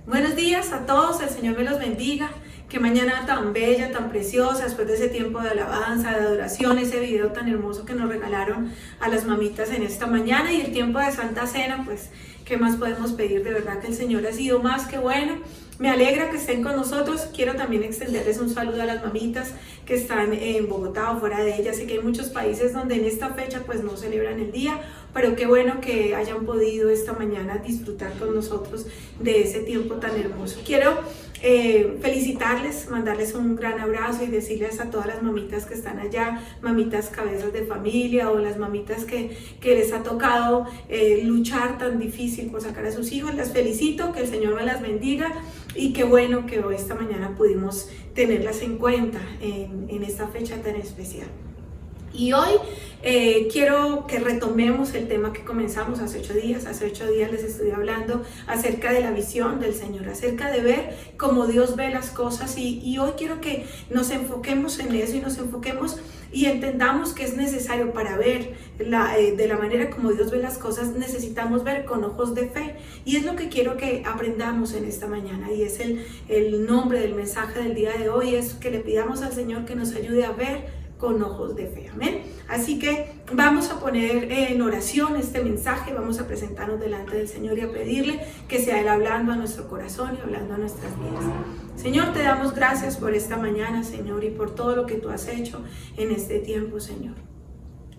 Buenos días a todos, el Señor me los bendiga. Qué mañana tan bella, tan preciosa, después de ese tiempo de alabanza, de adoración, ese video tan hermoso que nos regalaron a las mamitas en esta mañana y el tiempo de Santa Cena, pues, ¿qué más podemos pedir? De verdad que el Señor ha sido más que bueno. Me alegra que estén con nosotros. Quiero también extenderles un saludo a las mamitas que están en Bogotá o fuera de ella. Sé que hay muchos países donde en esta fecha pues no celebran el día, pero qué bueno que hayan podido esta mañana disfrutar con nosotros de ese tiempo tan hermoso. Quiero felicitarles, mandarles un gran abrazo y decirles a todas las mamitas que están allá, mamitas cabezas de familia o las mamitas que les ha tocado luchar tan difícil por sacar a sus hijos. Las felicito, que el Señor me las bendiga y qué bueno que hoy esta mañana pudimos tenerlas en cuenta en esta fecha tan especial. Y hoy quiero que retomemos el tema que comenzamos hace 8 días. Hace 8 días les estoy hablando acerca de la visión del Señor, acerca de ver cómo Dios ve las cosas y hoy quiero que nos enfoquemos en eso y nos enfoquemos y entendamos que es necesario para ver de la manera como Dios ve las cosas, necesitamos ver con ojos de fe. Y es lo que quiero que aprendamos en esta mañana y es el nombre del mensaje del día de hoy, es que le pidamos al Señor que nos ayude a ver con ojos de fe, amén. Así que vamos a poner en oración este mensaje, vamos a presentarnos delante del Señor y a pedirle que sea Él hablando a nuestro corazón y hablando a nuestras vidas. Señor, te damos gracias por esta mañana, Señor, y por todo lo que tú has hecho en este tiempo, Señor.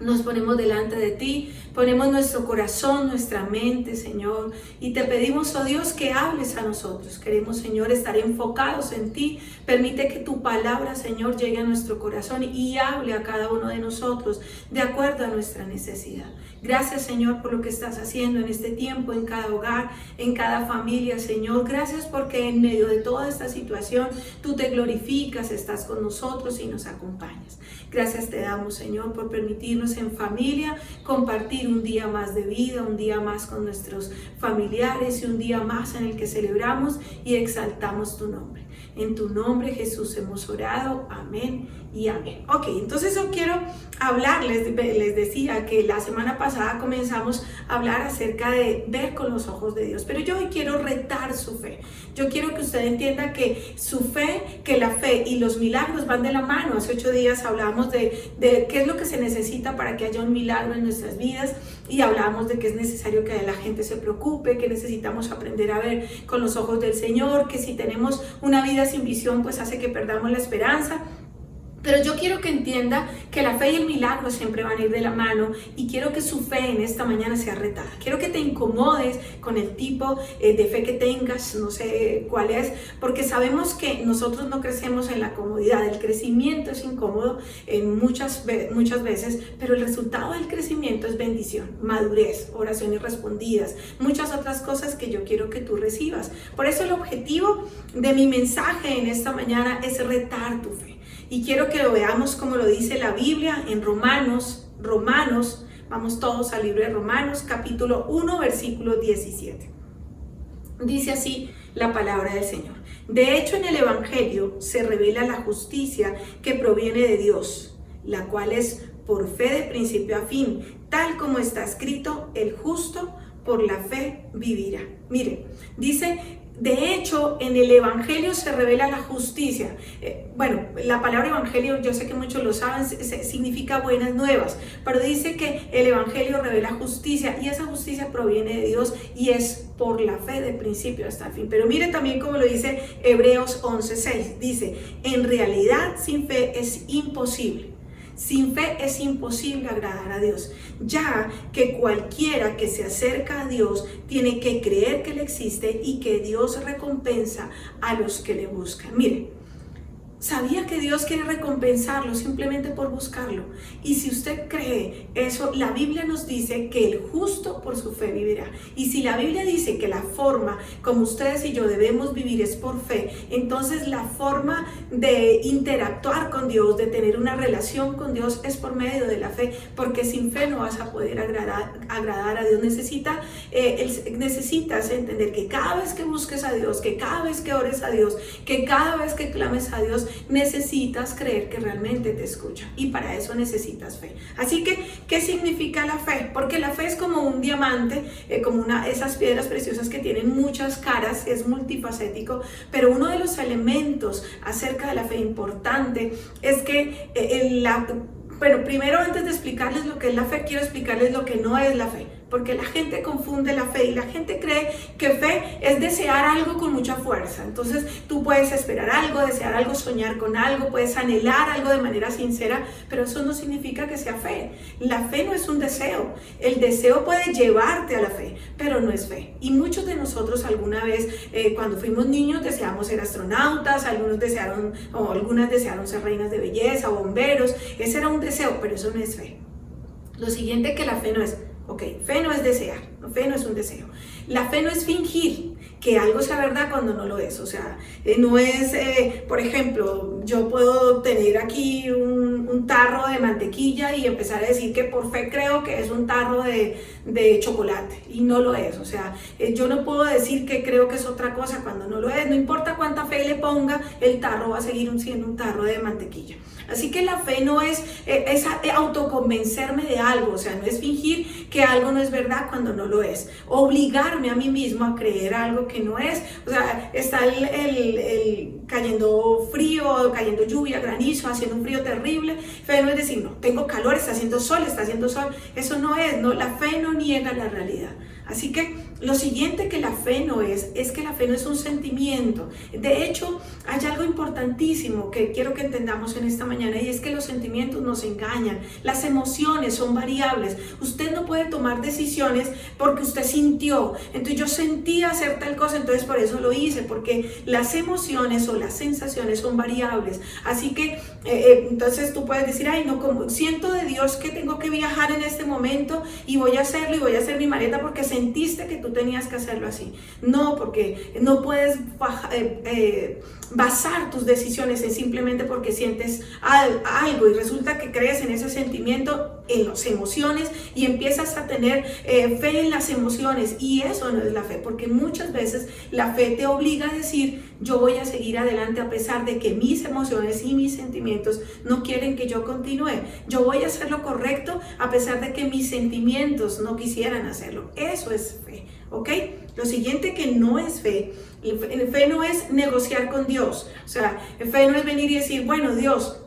Nos ponemos delante de ti, ponemos nuestro corazón, nuestra mente, Señor, y te pedimos, oh Dios, que hables a nosotros. Queremos, Señor, estar enfocados en ti. Permite que tu palabra, Señor, llegue a nuestro corazón y hable a cada uno de nosotros de acuerdo a nuestra necesidad. Gracias, Señor, por lo que estás haciendo en este tiempo, en cada hogar, en cada familia, Señor. Gracias porque en medio de toda esta situación tú te glorificas, estás con nosotros y nos acompañas. Gracias te damos, Señor, por permitirnos en familia compartir un día más de vida, un día más con nuestros familiares y un día más en el que celebramos y exaltamos tu nombre. En tu nombre, Jesús, hemos orado. Amén y amén. Ok, entonces yo quiero hablarles, les decía que la semana pasada comenzamos a hablar acerca de ver con los ojos de Dios, pero yo hoy quiero retar su fe. Yo quiero que usted entienda que su fe, que la fe y los milagros van de la mano. Hace 8 días hablábamos de qué es lo que se necesita para que haya un milagro en nuestras vidas y hablábamos de que es necesario que la gente se preocupe, que necesitamos aprender a ver con los ojos del Señor, que si tenemos una vida sin visión pues hace que perdamos la esperanza. Pero yo quiero que entienda que la fe y el milagro siempre van a ir de la mano y quiero que su fe en esta mañana sea retada. Quiero que te incomodes con el tipo de fe que tengas, no sé cuál es, porque sabemos que nosotros no crecemos en la comodidad. El crecimiento es incómodo muchas veces, pero el resultado del crecimiento es bendición, madurez, oraciones respondidas, muchas otras cosas que yo quiero que tú recibas. Por eso el objetivo de mi mensaje en esta mañana es retar tu fe. Y quiero que lo veamos como lo dice la Biblia en Romanos, vamos todos al libro de Romanos, capítulo 1, versículo 17. Dice así la palabra del Señor. De hecho, en el Evangelio se revela la justicia que proviene de Dios, la cual es por fe de principio a fin, tal como está escrito, el justo por la fe vivirá. Mire, dice... De hecho, en el Evangelio se revela la justicia. Bueno, la palabra Evangelio, yo sé que muchos lo saben, significa buenas nuevas, pero dice que el Evangelio revela justicia y esa justicia proviene de Dios y es por la fe de principio hasta el fin. Pero mire también como lo dice Hebreos 11:6, dice, en realidad sin fe es imposible. Sin fe es imposible agradar a Dios, ya que cualquiera que se acerca a Dios tiene que creer que Él existe y que Dios recompensa a los que le buscan. Mire, ¿sabía que Dios quiere recompensarlo simplemente por buscarlo? Y si usted cree eso, la Biblia nos dice que el justo por su fe vivirá. Y si la Biblia dice que la forma como ustedes y yo debemos vivir es por fe, entonces la forma de interactuar con Dios, de tener una relación con Dios es por medio de la fe, porque sin fe no vas a poder agradar a Dios. Necesitas entender que cada vez que busques a Dios, que cada vez que ores a Dios, que cada vez que clames a Dios, necesitas creer que realmente te escucha y para eso necesitas fe. Así que, ¿qué significa la fe? Porque la fe es como un diamante, como esas piedras preciosas que tienen muchas caras, es multifacético, pero uno de los elementos acerca de la fe importante es que pero primero, antes de explicarles lo que es la fe, quiero explicarles lo que no es la fe, porque la gente confunde la fe y la gente cree que fe es desear algo con mucha fuerza. Entonces tú puedes esperar algo, desear algo, soñar con algo, puedes anhelar algo de manera sincera, pero eso no significa que sea fe. La fe no es un deseo. El deseo puede llevarte a la fe, pero no es fe. Y muchos de nosotros alguna vez, cuando fuimos niños, deseamos ser astronautas, algunas desearon ser reinas de belleza o bomberos. Ese era un deseo, pero eso no es fe. Lo siguiente que la fe no es, fe no es desear, fe no es un deseo. La fe no es fingir que algo sea verdad cuando no lo es. O sea, no es, por ejemplo, yo puedo tener aquí un tarro de mantequilla y empezar a decir que por fe creo que es un tarro de chocolate y no lo es. O sea, yo no puedo decir que creo que es otra cosa cuando no lo es. No importa cuánta fe le ponga, el tarro va a seguir siendo un tarro de mantequilla. Así que la fe no es autoconvencerme de algo, o sea, no es fingir que algo no es verdad cuando no lo es. Obligarme a mí mismo a creer algo que no es. O sea, está cayendo frío, cayendo lluvia, granizo, haciendo un frío terrible. Fe no es decir, no, tengo calor, está haciendo sol. Eso no es, no, la fe no niega la realidad. Así que lo siguiente que la fe no es que la fe no es un sentimiento. De hecho, hay algo importantísimo que quiero que entendamos en esta mañana y es que los sentimientos nos engañan. Las emociones son variables. Usted no puede tomar decisiones porque usted sintió. Entonces yo sentí hacer tal cosa, entonces por eso lo hice, porque las emociones o las sensaciones son variables. Así que entonces tú puedes decir, ay no, como siento de Dios que tengo que viajar en este momento y voy a hacerlo y voy a hacer mi maleta porque sentiste que tú tenías que hacerlo así. No, porque no puedes basar tus decisiones en simplemente porque sientes algo y resulta que crees en ese sentimiento, en las emociones y empiezas a tener fe en las emociones y eso no es la fe, porque muchas veces la fe te obliga a decir yo voy a seguir adelante a pesar de que mis emociones y mis sentimientos no quieren que yo continúe. Yo voy a hacer lo correcto a pesar de que mis sentimientos no quisieran hacerlo. Eso es fe, ¿ok? Lo siguiente que no es fe, fe no es negociar con Dios. O sea, fe no es venir y decir, bueno, Dios,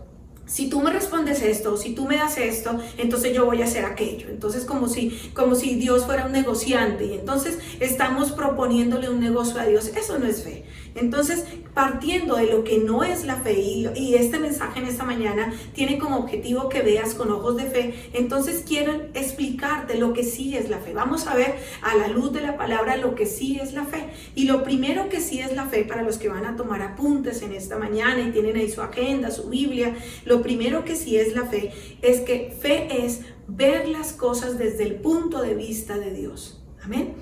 si tú me respondes esto, si tú me das esto, entonces yo voy a hacer aquello. Entonces como si Dios fuera un negociante y entonces estamos proponiéndole un negocio a Dios. Eso no es fe. Entonces, partiendo de lo que no es la fe y este mensaje en esta mañana tiene como objetivo que veas con ojos de fe, entonces quiero explicarte lo que sí es la fe. Vamos a ver a la luz de la palabra lo que sí es la fe. Y lo primero que sí es la fe, para los que van a tomar apuntes en esta mañana y tienen ahí su agenda, su Biblia, lo primero que sí es la fe es que fe es ver las cosas desde el punto de vista de Dios. Amén.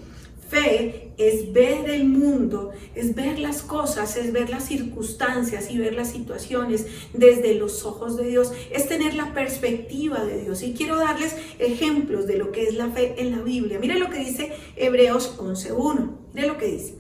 Fe es ver el mundo, es ver las cosas, es ver las circunstancias y ver las situaciones desde los ojos de Dios, es tener la perspectiva de Dios. Y quiero darles ejemplos de lo que es la fe en la Biblia. Miren lo que dice Hebreos 11:1. Miren lo que dice.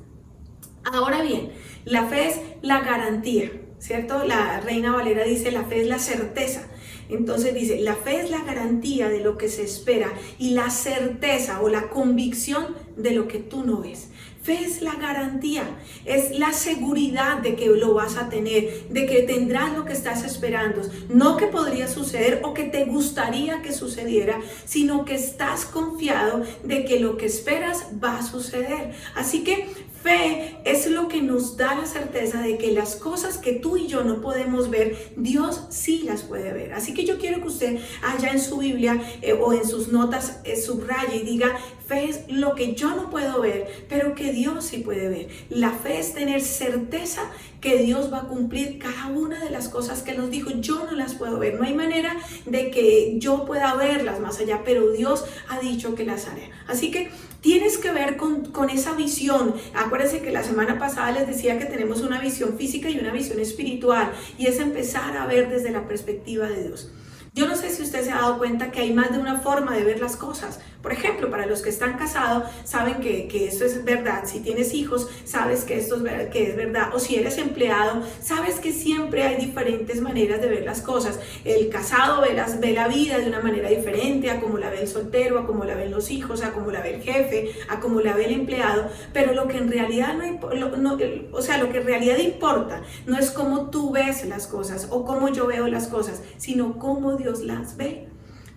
Ahora bien, la fe es la garantía, ¿cierto? La Reina Valera dice, la fe es la certeza. Entonces dice, la fe es la garantía de lo que se espera y la certeza o la convicción de lo que tú no ves. Fe es la garantía, es la seguridad de que lo vas a tener, de que tendrás lo que estás esperando. No que podría suceder o que te gustaría que sucediera, sino que estás confiado de que lo que esperas va a suceder. Así que fe es lo que nos da la certeza de que las cosas que tú y yo no podemos ver, Dios sí las puede ver. Así que yo quiero que usted allá en su Biblia o en sus notas subraye y diga, fe es lo que yo no puedo ver, pero que Dios sí puede ver. La fe es tener certeza que Dios va a cumplir cada una de las cosas que nos dijo. Yo no las puedo ver, no hay manera de que yo pueda verlas más allá, pero Dios ha dicho que las haré. Así que tienes que ver con esa visión. Acuérdense que la semana pasada les decía que tenemos una visión física y una visión espiritual, y es empezar a ver desde la perspectiva de Dios. Yo no sé si usted se ha dado cuenta que hay más de una forma de ver las cosas. Por ejemplo, para los que están casados, saben que eso es verdad. Si tienes hijos, sabes que esto es verdad. O si eres empleado, sabes que siempre hay diferentes maneras de ver las cosas. El casado ve la vida de una manera diferente a como la ve el soltero, a como la ven los hijos, a como la ve el jefe, a como la ve el empleado. Pero lo que en realidad lo que en realidad importa no es cómo tú ves las cosas o cómo yo veo las cosas, sino cómo Dios las ve.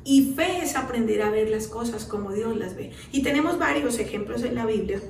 Y fe es aprender a ver las cosas como Dios las ve. Y tenemos varios ejemplos en la Biblia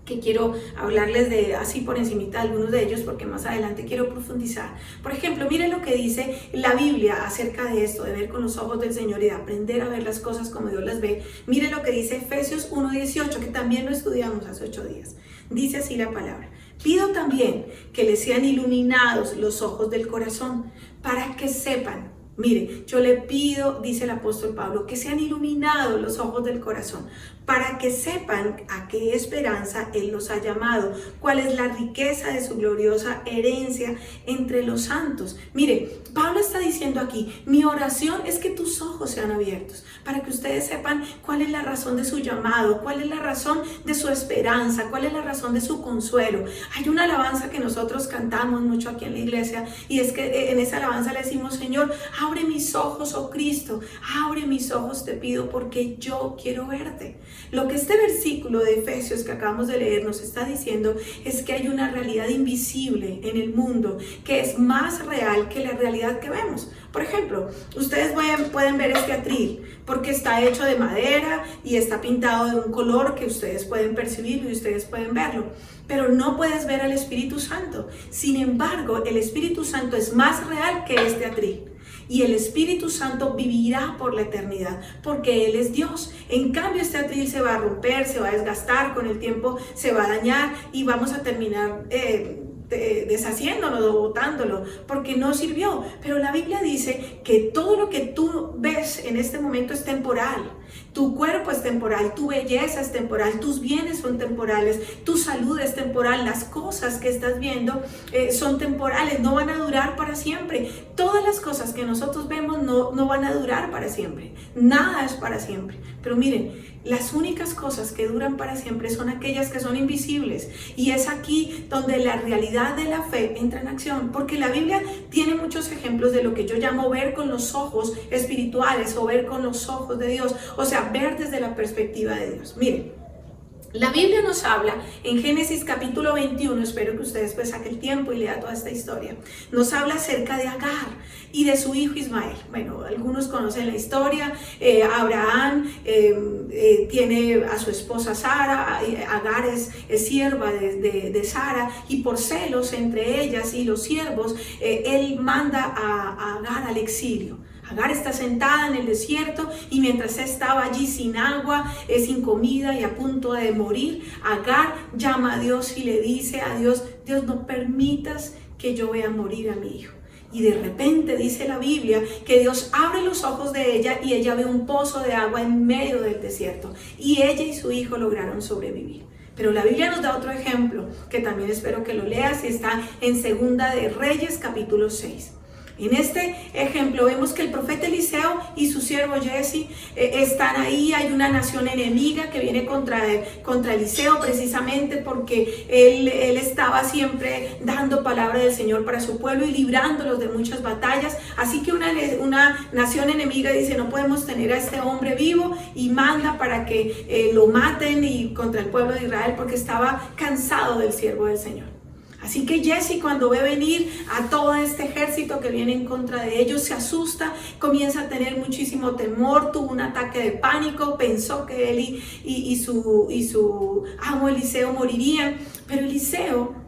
que quiero hablarles de así por encimita algunos de ellos, porque más adelante quiero profundizar. Por ejemplo, miren lo que dice la Biblia acerca de esto, de ver con los ojos del Señor y de aprender a ver las cosas como Dios las ve. Miren lo que dice Efesios 1:18, que también lo estudiamos hace 8 días. Dice así la palabra: pido también que les sean iluminados los ojos del corazón, para que sepan. Mire, yo le pido, dice el apóstol Pablo, que sean iluminados los ojos del corazón, para que sepan a qué esperanza Él los ha llamado, cuál es la riqueza de su gloriosa herencia entre los santos. Mire, Pablo está diciendo aquí, mi oración es que tus ojos sean abiertos, para que ustedes sepan cuál es la razón de su llamado, cuál es la razón de su esperanza, cuál es la razón de su consuelo. Hay una alabanza que nosotros cantamos mucho aquí en la iglesia, y es que en esa alabanza le decimos: Señor, abre mis ojos, oh Cristo, abre mis ojos, te pido, porque yo quiero verte. Lo que este versículo de Efesios que acabamos de leer nos está diciendo es que hay una realidad invisible en el mundo que es más real que la realidad que vemos. Por ejemplo, ustedes pueden ver este atril porque está hecho de madera y está pintado de un color que ustedes pueden percibirlo y ustedes pueden verlo, pero no puedes ver al Espíritu Santo. Sin embargo, el Espíritu Santo es más real que este atril. Y el Espíritu Santo vivirá por la eternidad, porque Él es Dios. En cambio, este atril se va a romper, se va a desgastar, con el tiempo se va a dañar y vamos a terminar deshaciéndonos o botándolo, porque no sirvió. Pero la Biblia dice que todo lo que tú ves en este momento es temporal. Tu cuerpo es temporal, tu belleza es temporal, tus bienes son temporales, tu salud es temporal, las cosas que estás viendo son temporales, no van a durar para siempre. Todas las cosas que nosotros vemos no van a durar para siempre, nada es para siempre. Pero miren, las únicas cosas que duran para siempre son aquellas que son invisibles, y es aquí donde la realidad de la fe entra en acción, porque la Biblia tiene muchos ejemplos de lo que yo llamo ver con los ojos espirituales o ver con los ojos de Dios, o sea, ver desde la perspectiva de Dios. Miren, la Biblia nos habla en Génesis capítulo 21, espero que ustedes pues saquen el tiempo y lean toda esta historia. Nos habla acerca de Agar y de su hijo Ismael. Bueno, algunos conocen la historia. Abraham tiene a su esposa Sara. Agar es sierva de Sara, y por celos entre ellas y los siervos, él manda a Agar al exilio. Agar está sentada en el desierto, y mientras estaba allí sin agua, sin comida y a punto de morir, Agar llama a Dios y le dice a Dios: Dios, no permitas que yo vea morir a mi hijo. Y de repente dice la Biblia que Dios abre los ojos de ella y ella ve un pozo de agua en medio del desierto, y ella y su hijo lograron sobrevivir. Pero la Biblia nos da otro ejemplo que también espero que lo leas, y está en Segunda de Reyes capítulo 6. En este ejemplo vemos que el profeta Eliseo y su siervo Giezi están ahí. Hay una nación enemiga que viene contra Eliseo, precisamente porque él estaba siempre dando palabra del Señor para su pueblo y librándolos de muchas batallas. Así que una nación enemiga dice: no podemos tener a este hombre vivo, y manda para que lo maten y contra el pueblo de Israel, porque estaba cansado del siervo del Señor. Así que Giezi, cuando ve venir a todo este ejército que viene en contra de ellos, se asusta, comienza a tener muchísimo temor, tuvo un ataque de pánico, pensó que él y su amo Eliseo morirían. Pero Eliseo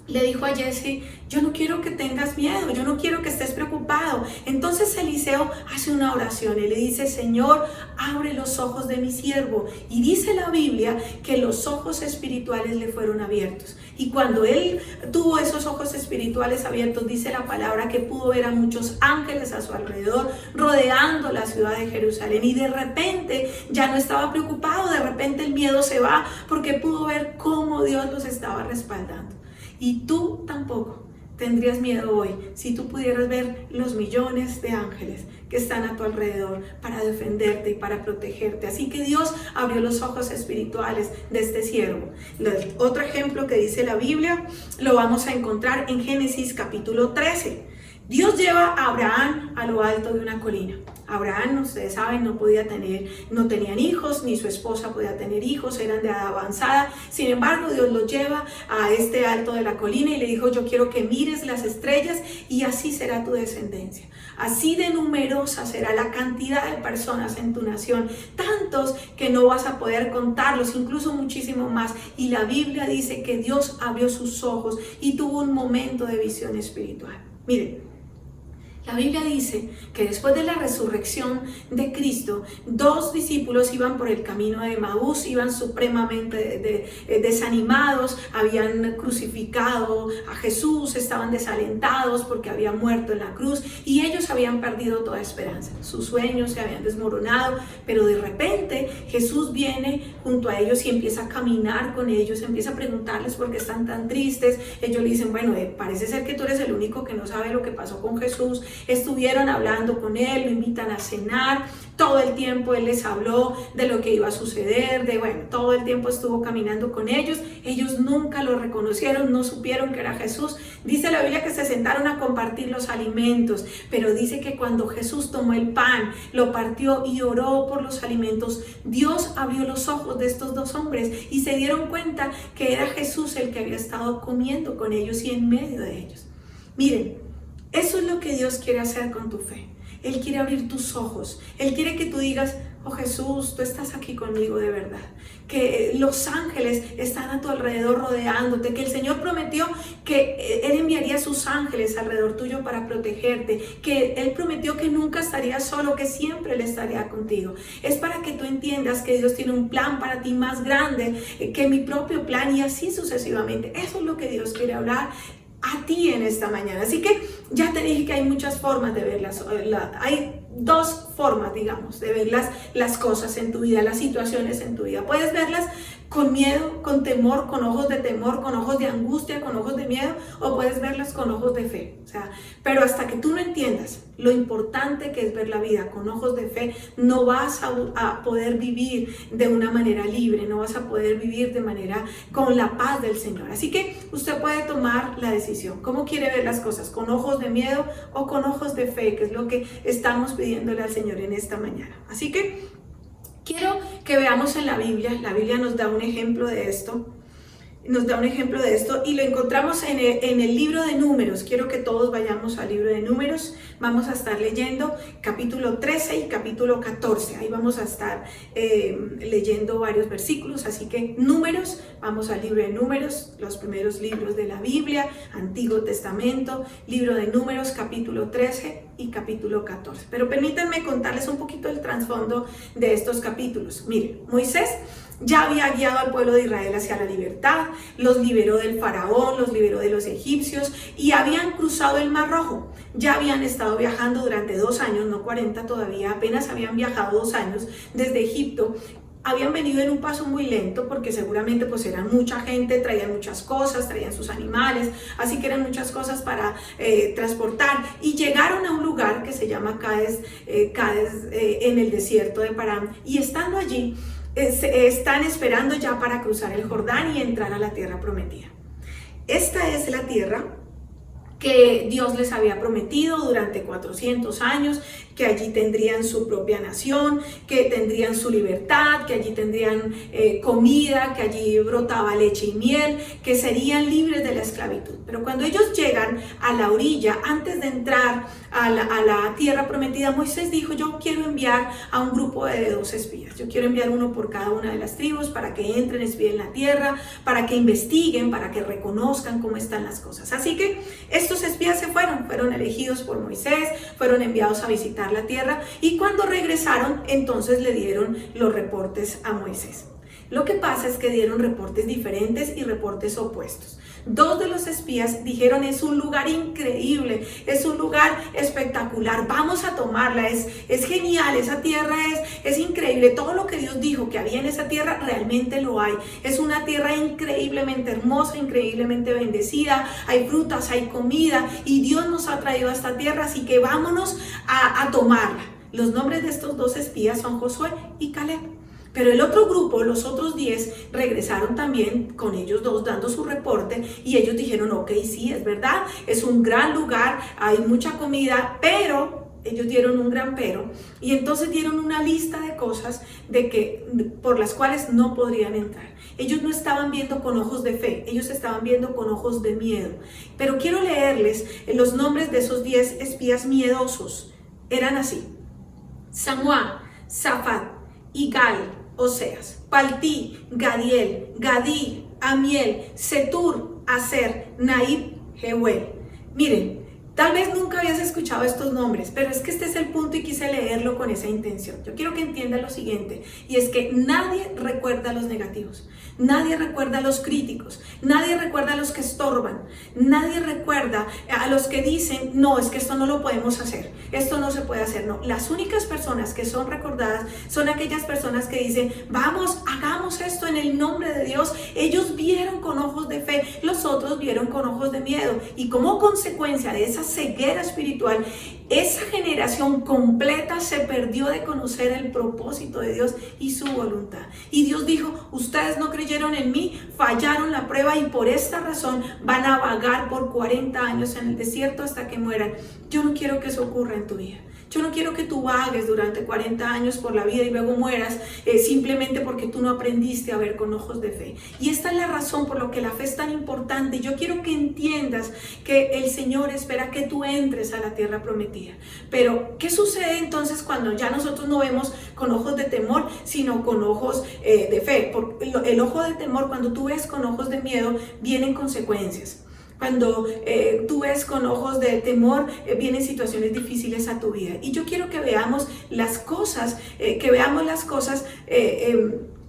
le dijo a Giezi: yo no quiero que tengas miedo, yo no quiero que estés preocupado. Entonces Eliseo hace una oración y le dice: Señor, abre los ojos de mi siervo. Y dice la Biblia que los ojos espirituales le fueron abiertos. Y cuando él tuvo esos ojos espirituales abiertos, dice la palabra que pudo ver a muchos ángeles a su alrededor, rodeando la ciudad de Jerusalén. Y de repente ya no estaba preocupado, de repente el miedo se va, porque pudo ver cómo Dios los estaba respaldando. Y tú tampoco tendrías miedo hoy si tú pudieras ver los millones de ángeles que están a tu alrededor para defenderte y para protegerte. Así que Dios abrió los ojos espirituales de este siervo. Otro ejemplo que dice la Biblia lo vamos a encontrar en Génesis capítulo 13. Dios lleva a Abraham a lo alto de una colina. Abraham, ustedes saben, no tenían hijos, ni su esposa podía tener hijos, eran de edad avanzada. Sin embargo, Dios lo lleva a este alto de la colina y le dijo: yo quiero que mires las estrellas y así será tu descendencia. Así de numerosa será la cantidad de personas en tu nación, tantos que no vas a poder contarlos, incluso muchísimo más. Y la Biblia dice que Dios abrió sus ojos y tuvo un momento de visión espiritual. Miren, la Biblia dice que después de la resurrección de Cristo, 2 discípulos iban por el camino de Emaús, iban supremamente desanimados, habían crucificado a Jesús, estaban desalentados porque había muerto en la cruz y ellos habían perdido toda esperanza. Sus sueños se habían desmoronado, pero de repente Jesús viene junto a ellos y empieza a caminar con ellos, empieza a preguntarles por qué están tan tristes. Ellos le dicen: bueno, parece ser que tú eres el único que no sabe lo que pasó con Jesús. Estuvieron hablando con él, lo invitan a cenar, todo el tiempo él les habló de lo que iba a suceder, todo el tiempo estuvo caminando con ellos. Ellos nunca lo reconocieron, no supieron que era Jesús. Dice la Biblia que se sentaron a compartir los alimentos, pero dice que cuando Jesús tomó el pan, lo partió y oró por los alimentos, Dios abrió los ojos de estos 2 hombres y se dieron cuenta que era Jesús el que había estado comiendo con ellos y en medio de ellos. Miren, eso es lo que Dios quiere hacer con tu fe. Él quiere abrir tus ojos. Él quiere que tú digas: oh Jesús, tú estás aquí conmigo de verdad. Que los ángeles están a tu alrededor rodeándote. Que el Señor prometió que Él enviaría sus ángeles alrededor tuyo para protegerte. Que Él prometió que nunca estarías solo, que siempre Él estaría contigo. Es para que tú entiendas que Dios tiene un plan para ti más grande que mi propio plan y así sucesivamente. Eso es lo que Dios quiere hablar a ti en esta mañana. Así que ya te dije que hay muchas formas de verlas. Hay 2 formas, digamos, de ver las cosas en tu vida, las situaciones en tu vida. Puedes verlas con miedo, con temor, con ojos de temor, con ojos de angustia, con ojos de miedo, o puedes verlas con ojos de fe. Pero hasta que tú no entiendas lo importante que es ver la vida con ojos de fe, no vas a poder vivir de una manera libre, no vas a poder vivir de manera con la paz del Señor. Así que usted puede tomar la decisión. ¿Cómo quiere ver las cosas? ¿Con ojos de miedo o con ojos de fe? Que es lo que estamos pidiéndole al Señor en esta mañana. Así que quiero que veamos en la Biblia nos da un ejemplo de esto. Y lo encontramos en el libro de Números. Quiero que todos vayamos al libro de Números. Vamos a estar leyendo capítulo 13 y capítulo 14. Ahí vamos a estar leyendo varios versículos. Así que Números, vamos al libro de Números, los primeros libros de la Biblia, Antiguo Testamento, libro de Números, capítulo 13 y capítulo 14. Pero permítanme contarles un poquito el trasfondo de estos capítulos. Miren, Moisés ya había guiado al pueblo de Israel hacia la libertad, los liberó del faraón, los liberó de los egipcios y habían cruzado el Mar Rojo. Ya habían estado viajando durante 2 años, no 40 todavía, apenas habían viajado 2 años desde Egipto. Habían venido en un paso muy lento porque seguramente pues eran mucha gente, traían muchas cosas, traían sus animales, así que eran muchas cosas para transportar y llegaron a un lugar que se llama Cades en el desierto de Parán y estando allí están esperando ya para cruzar el Jordán y entrar a la tierra prometida. Esta es la tierra que Dios les había prometido durante 400 años, que allí tendrían su propia nación, que tendrían su libertad, que allí tendrían comida, que allí brotaba leche y miel, que serían libres de la esclavitud. Pero cuando ellos llegan a la orilla, antes de entrar a la tierra prometida, Moisés dijo: yo quiero enviar a un grupo de 2 espías. Yo quiero enviar uno por cada una de las tribus para que entren, espíen la tierra, para que investiguen, para que reconozcan cómo están las cosas. Así que estos espías fueron elegidos por Moisés, fueron enviados a visitar la tierra y cuando regresaron, entonces le dieron los reportes a Moisés. Lo que pasa es que dieron reportes diferentes y reportes opuestos. Dos de los espías dijeron: es un lugar increíble, es un lugar espectacular, vamos a tomarla, es genial, esa tierra es increíble, todo lo que Dios dijo que había en esa tierra realmente lo hay, es una tierra increíblemente hermosa, increíblemente bendecida, hay frutas, hay comida y Dios nos ha traído a esta tierra, así que vámonos a tomarla. Los nombres de estos dos espías son Josué y Caleb. Pero el otro grupo, los otros 10, regresaron también con ellos dos dando su reporte y ellos dijeron: ok, sí, es verdad, es un gran lugar, hay mucha comida, pero ellos dieron un gran pero y entonces dieron una lista de cosas por las cuales no podrían entrar. Ellos no estaban viendo con ojos de fe, ellos estaban viendo con ojos de miedo. Pero quiero leerles los nombres de esos 10 espías miedosos. Eran así: Samúa, Safat, Igal, Oseas, Paltí, Gadiel, Gadí, Amiel, Setur, Aser, Naib, Jehuel. Miren, tal vez nunca habías escuchado estos nombres, pero es que este es el punto y quise leerlo con esa intención. Yo quiero que entiendan lo siguiente, y es que nadie recuerda a los negativos, nadie recuerda a los críticos, nadie recuerda a los que estorban, nadie recuerda a los que dicen: no, es que esto no lo podemos hacer, esto no se puede hacer. No, las únicas personas que son recordadas son aquellas personas que dicen: vamos, hagamos esto en el nombre de Dios. Ellos vieron con ojos de fe, los otros vieron con ojos de miedo, y como consecuencia de esa ceguera espiritual, esa generación completa se perdió de conocer el propósito de Dios y su voluntad. Y Dios dijo: ustedes no creyeron en mí, fallaron la prueba y por esta razón van a vagar por 40 años en el desierto hasta que mueran. Yo no quiero que eso ocurra en tu vida. Yo no quiero que tú vagues durante 40 años por la vida y luego mueras simplemente porque tú no aprendiste a ver con ojos de fe. Y esta es la razón por la que la fe es tan importante. Yo quiero que entiendas que el Señor espera que tú entres a la tierra prometida. Pero, ¿qué sucede entonces cuando ya nosotros no vemos con ojos de temor, sino con ojos de fe? Porque el ojo de temor, cuando tú ves con ojos de miedo, vienen consecuencias. Cuando tú ves con ojos de temor, vienen situaciones difíciles a tu vida. Y yo quiero que veamos las cosas,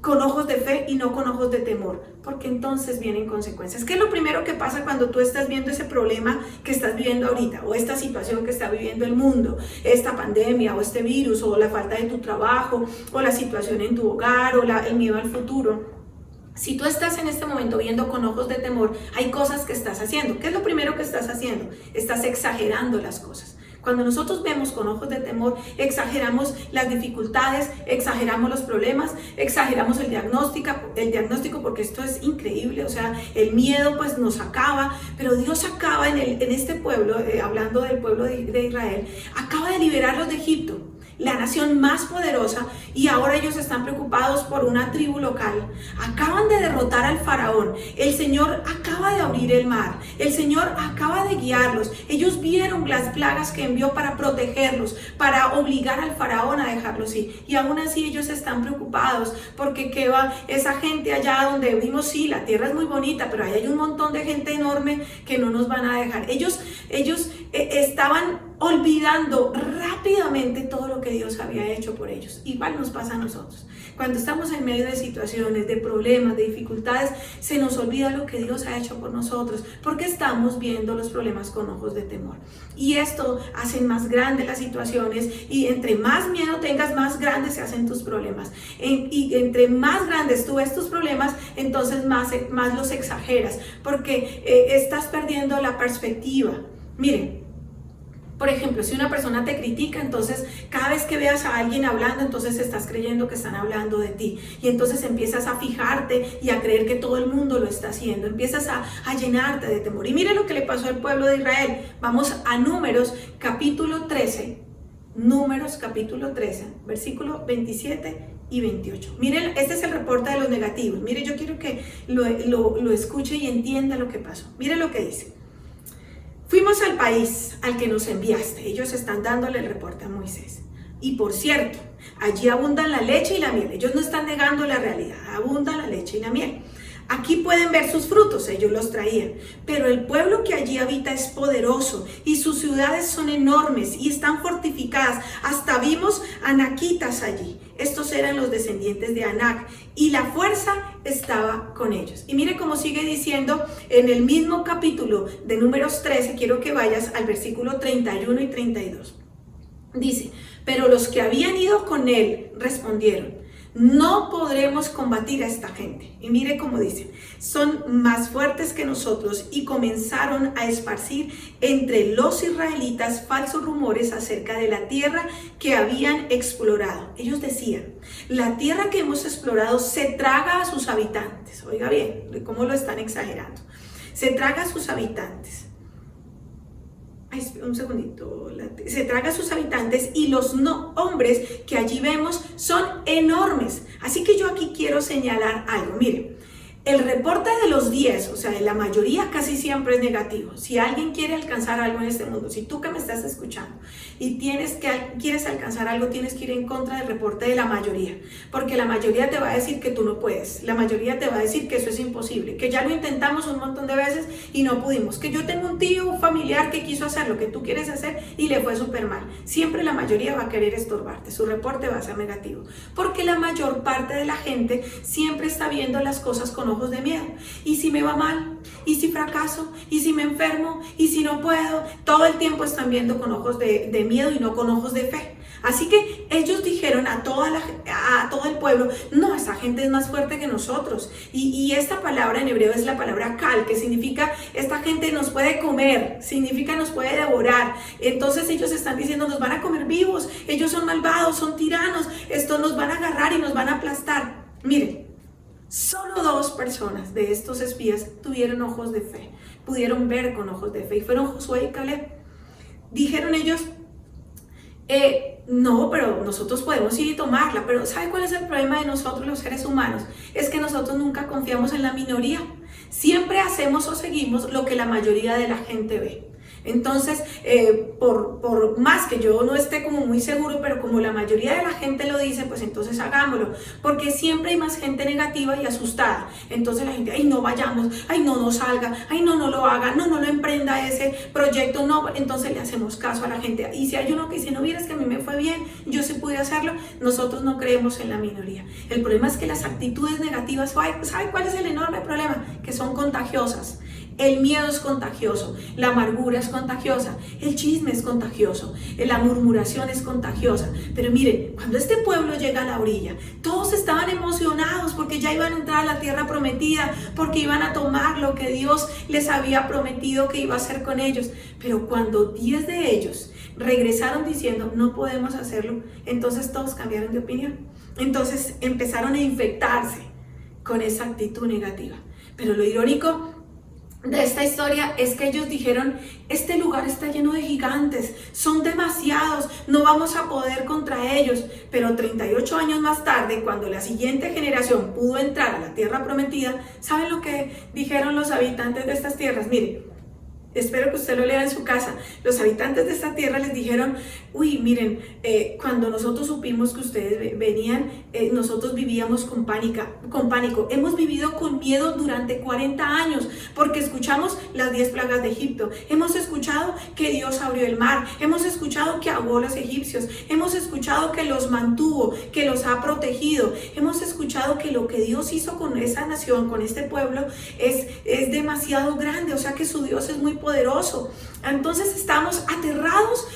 con ojos de fe y no con ojos de temor, porque entonces vienen consecuencias. ¿Qué es lo primero que pasa cuando tú estás viendo ese problema que estás viviendo ahorita, o esta situación que está viviendo el mundo, esta pandemia o este virus, o la falta de tu trabajo, o la situación en tu hogar, o el miedo al futuro? Si tú estás en este momento viendo con ojos de temor, hay cosas que estás haciendo. ¿Qué es lo primero que estás haciendo? Estás exagerando las cosas. Cuando nosotros vemos con ojos de temor, exageramos las dificultades, exageramos los problemas, exageramos el diagnóstico, porque esto es increíble. O sea, el miedo pues nos acaba, pero Dios acaba en este pueblo, hablando del pueblo de Israel, acaba de liberarlos de Egipto, la nación más poderosa, y ahora ellos están preocupados por una tribu local. Acaban de derrotar al faraón, el Señor acaba de abrir el mar, el Señor acaba de guiarlos. Ellos vieron las plagas que envió para protegerlos, para obligar al faraón a dejarlos ir, y aún así ellos están preocupados porque qué va esa gente allá donde vimos. Sí, la tierra es muy bonita, pero ahí hay un montón de gente enorme que no nos van a dejar. Ellos estaban olvidando rápidamente todo lo que Dios había hecho por ellos. Igual nos pasa a nosotros. Cuando estamos en medio de situaciones, de problemas, de dificultades, se nos olvida lo que Dios ha hecho por nosotros, porque estamos viendo los problemas con ojos de temor. Y esto hace más grandes las situaciones, y entre más miedo tengas, más grandes se hacen tus problemas. Y entre más grandes tú ves tus problemas, entonces más los exageras, porque estás perdiendo la perspectiva. Miren, por ejemplo, si una persona te critica, entonces cada vez que veas a alguien hablando, entonces estás creyendo que están hablando de ti. Y entonces empiezas a fijarte y a creer que todo el mundo lo está haciendo. Empiezas a llenarte de temor. Y mire lo que le pasó al pueblo de Israel. Vamos a Números capítulo 13. Números capítulo 13, versículo 27 y 28. Miren, este es el reporte de los negativos. Mire, yo quiero que lo escuche y entienda lo que pasó. Mire lo que dice. Fuimos al país al que nos enviaste. Ellos están dándole el reporte a Moisés. Y por cierto, allí abundan la leche y la miel. Ellos no están negando la realidad. Abundan la leche y la miel. Aquí pueden ver sus frutos, ellos los traían. Pero el pueblo que allí habita es poderoso y sus ciudades son enormes y están fortificadas. Hasta vimos anaquitas allí. Estos eran los descendientes de Anac y la fuerza estaba con ellos. Y mire cómo sigue diciendo en el mismo capítulo de Números 13, quiero que vayas al versículo 31 y 32. Dice, pero los que habían ido con él respondieron, no podremos combatir a esta gente. Y mire cómo dice, son más fuertes que nosotros y comenzaron a esparcir entre los israelitas falsos rumores acerca de la tierra que habían explorado. Ellos decían, la tierra que hemos explorado se traga a sus habitantes. Oiga bien, cómo lo están exagerando. Se traga a sus habitantes. Un segundito, se traga a sus habitantes y los hombres que allí vemos son enormes. Así que yo aquí quiero señalar algo. Mire, el reporte de los 10, o sea, de la mayoría casi siempre es negativo. Si alguien quiere alcanzar algo en este mundo, si tú que me estás escuchando y quieres alcanzar algo, tienes que ir en contra del reporte de la mayoría. Porque la mayoría te va a decir que tú no puedes. La mayoría te va a decir que eso es imposible, que ya lo intentamos un montón de veces y no pudimos. Que yo tengo un tío, un familiar que quiso hacer lo que tú quieres hacer y le fue súper mal. Siempre la mayoría va a querer estorbarte. Su reporte va a ser negativo. Porque la mayor parte de la gente siempre está viendo las cosas con ojos de miedo. ¿Y si me va mal? ¿Y si fracaso? ¿Y si me enfermo? ¿Y si no puedo? Todo el tiempo están viendo con ojos de miedo y no con ojos de fe. Así que ellos dijeron a todo el pueblo, no, esa gente es más fuerte que nosotros. Y esta palabra en hebreo es la palabra kal, que significa esta gente nos puede comer, significa nos puede devorar. Entonces ellos están diciendo, nos van a comer vivos, ellos son malvados, son tiranos, esto nos van a agarrar y nos van a aplastar. Miren, solo 2 personas de estos espías tuvieron ojos de fe, pudieron ver con ojos de fe y fueron Josué y Caleb. Dijeron ellos, no, pero nosotros podemos ir y tomarla, pero ¿sabe cuál es el problema de nosotros los seres humanos? Es que nosotros nunca confiamos en la minoría, siempre hacemos o seguimos lo que la mayoría de la gente ve. Entonces, por más que yo no esté como muy seguro, pero como la mayoría de la gente lo dice, pues entonces hagámoslo, porque siempre hay más gente negativa y asustada. Entonces la gente, ay, no vayamos, ay, no salga, ay, no lo haga, no lo emprenda ese proyecto, no. Entonces le hacemos caso a la gente. Y si hay uno que dice, no vieras que a mí me fue bien, yo sí pude hacerlo, nosotros no creemos en la minoría. El problema es que las actitudes negativas, ¿sabe cuál es el enorme problema? Que son contagiosas. El miedo es contagioso, la amargura es contagiosa, el chisme es contagioso, la murmuración es contagiosa. Pero miren, cuando este pueblo llega a la orilla, todos estaban emocionados porque ya iban a entrar a la tierra prometida, porque iban a tomar lo que Dios les había prometido que iba a hacer con ellos. Pero cuando 10 de ellos regresaron diciendo, no podemos hacerlo, entonces todos cambiaron de opinión. Entonces empezaron a infectarse con esa actitud negativa. Pero lo irónico de esta historia es que ellos dijeron, este lugar está lleno de gigantes, son demasiados, no vamos a poder contra ellos. Pero 38 años más tarde, cuando la siguiente generación pudo entrar a la tierra prometida, ¿saben lo que dijeron los habitantes de estas tierras? Miren, espero que usted lo lea en su casa. Los habitantes de esta tierra les dijeron, uy, miren, cuando nosotros supimos que ustedes venían, nosotros vivíamos con pánico. Hemos vivido con miedo durante 40 años porque escuchamos las 10 plagas de Egipto. Hemos escuchado que Dios abrió el mar. Hemos escuchado que ahogó a los egipcios. Hemos escuchado que los mantuvo, que los ha protegido. Hemos escuchado que lo que Dios hizo con esa nación, con este pueblo, es demasiado grande. O sea que su Dios es muy poderoso. Entonces estamos aterrados,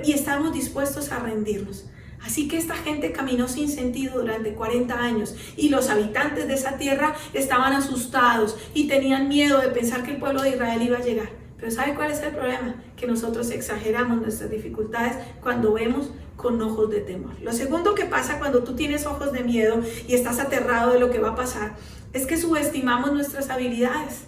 y estamos dispuestos a rendirnos. Así que esta gente caminó sin sentido durante 40 años y los habitantes de esa tierra estaban asustados y tenían miedo de pensar que el pueblo de Israel iba a llegar. Pero ¿sabe cuál es el problema? Que nosotros exageramos nuestras dificultades cuando vemos con ojos de temor. Lo segundo que pasa cuando tú tienes ojos de miedo y estás aterrado de lo que va a pasar es que subestimamos nuestras habilidades.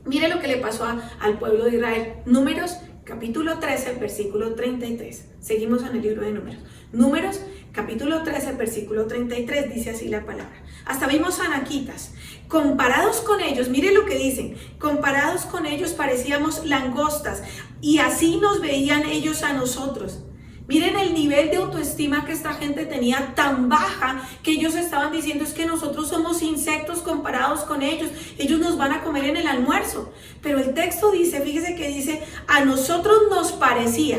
Mire lo que le pasó al pueblo de Israel. Números capítulo 13, versículo 33. Seguimos en el libro de Números. Números capítulo 13, versículo 33, dice así la palabra. Hasta vimos anaquitas. Comparados con ellos, mire lo que dicen. Comparados con ellos parecíamos langostas y así nos veían ellos a nosotros. Miren el nivel de autoestima que esta gente tenía tan baja que ellos estaban diciendo es que nosotros somos insectos comparados con ellos. Ellos nos van a comer en el almuerzo. Pero el texto dice, fíjese que dice, a nosotros nos parecía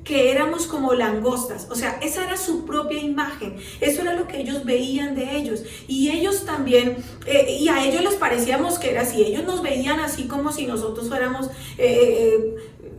que éramos como langostas. O sea, esa era su propia imagen. Eso era lo que ellos veían de ellos. Y ellos también, y a ellos les parecíamos que era así. Ellos nos veían así como si nosotros fuéramos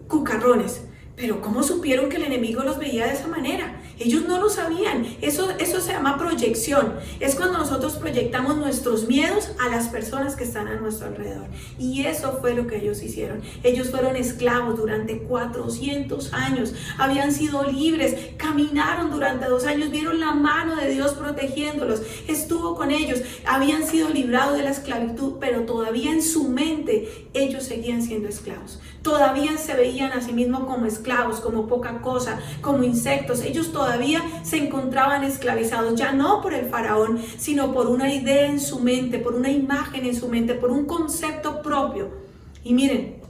cucarrones. Pero ¿cómo supieron que el enemigo los veía de esa manera? Ellos no lo sabían. Eso se llama proyección. Es cuando nosotros proyectamos nuestros miedos a las personas que están a nuestro alrededor. Y eso fue lo que ellos hicieron. Ellos fueron esclavos durante 400 años. Habían sido libres. Caminaron durante 2 años. Vieron la mano de Dios protegiéndolos. Estuvo con ellos. Habían sido librados de la esclavitud, pero todavía en su mente ellos seguían siendo esclavos. Todavía se veían a sí mismos como esclavos, como poca cosa, como insectos. Ellos todavía se encontraban esclavizados, ya no por el faraón, sino por una idea en su mente, por una imagen en su mente, por un concepto propio. Y miren,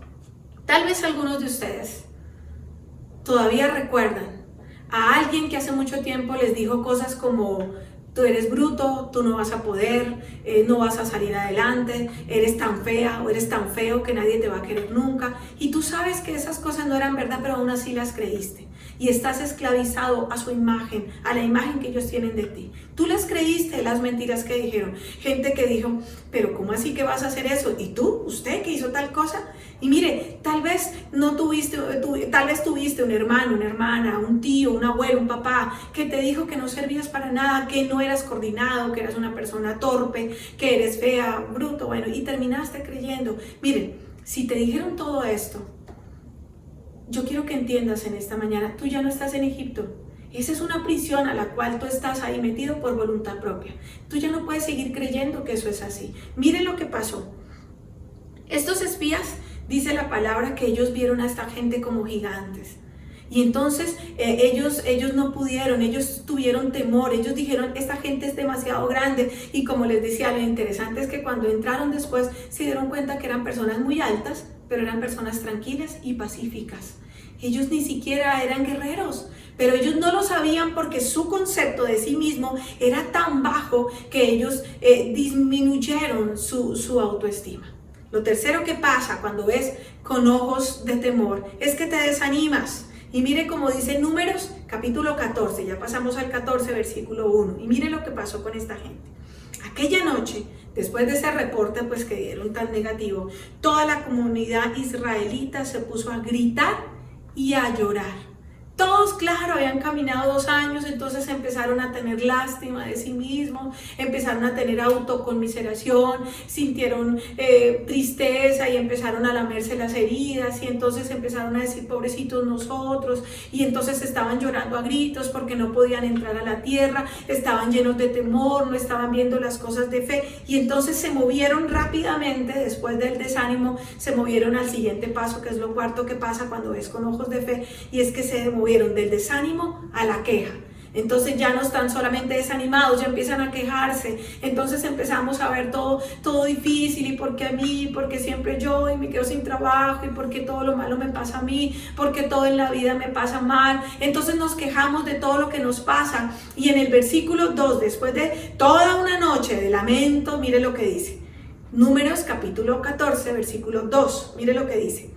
tal vez algunos de ustedes todavía recuerdan a alguien que hace mucho tiempo les dijo cosas como: tú eres bruto, tú no vas a poder, no vas a salir adelante, eres tan fea o eres tan feo que nadie te va a querer nunca. Y tú sabes que esas cosas no eran verdad, pero aún así las creíste. Y estás esclavizado a su imagen, a la imagen que ellos tienen de ti. Tú les creíste las mentiras que dijeron. Gente que dijo, pero ¿cómo así que vas a hacer eso? ¿Y tú? ¿Usted que hizo tal cosa? Y mire, tal vez tuviste un hermano, una hermana, un tío, un abuelo, un papá que te dijo que no servías para nada, que no eras coordinado, que eras una persona torpe, que eres fea, bruto, bueno, y terminaste creyendo. Miren, si te dijeron todo esto, yo quiero que entiendas en esta mañana, tú ya no estás en Egipto. Esa es una prisión a la cual tú estás ahí metido por voluntad propia. Tú ya no puedes seguir creyendo que eso es así. Miren lo que pasó. Estos espías, dice la palabra, que ellos vieron a esta gente como gigantes. Y entonces ellos no pudieron, ellos tuvieron temor, ellos dijeron, esta gente es demasiado grande. Y como les decía, lo interesante es que cuando entraron después se dieron cuenta que eran personas muy altas, pero eran personas tranquilas y pacíficas. Ellos ni siquiera eran guerreros, pero ellos no lo sabían porque su concepto de sí mismo era tan bajo que ellos disminuyeron su autoestima. Lo tercero que pasa cuando ves con ojos de temor es que te desanimas. Y mire como dice Números capítulo 14, ya pasamos al 14 versículo 1. Y mire lo que pasó con esta gente. Aquella noche, después de ese reporte pues que dieron tan negativo, toda la comunidad israelita se puso a gritar y a llorar. Todos, claro, habían caminado 2 años, entonces empezaron a tener lástima de sí mismos, empezaron a tener autoconmiseración, sintieron tristeza y empezaron a lamerse las heridas y entonces empezaron a decir, pobrecitos nosotros, y entonces estaban llorando a gritos porque no podían entrar a la tierra, estaban llenos de temor, no estaban viendo las cosas de fe, y entonces se movieron rápidamente, después del desánimo, se movieron al siguiente paso, que es lo cuarto que pasa cuando ves con ojos de fe, y es que se movieron del desánimo a la queja. Entonces ya no están solamente desanimados, ya empiezan a quejarse. Entonces empezamos a ver todo difícil, y por qué a mí, porque siempre yo, y me quedo sin trabajo, y porque todo lo malo me pasa a mí, porque todo en la vida me pasa mal. Entonces nos quejamos de todo lo que nos pasa. Y en el versículo 2, después de toda una noche de lamento, mire lo que dice. Números capítulo 14, versículo 2, mire lo que dice.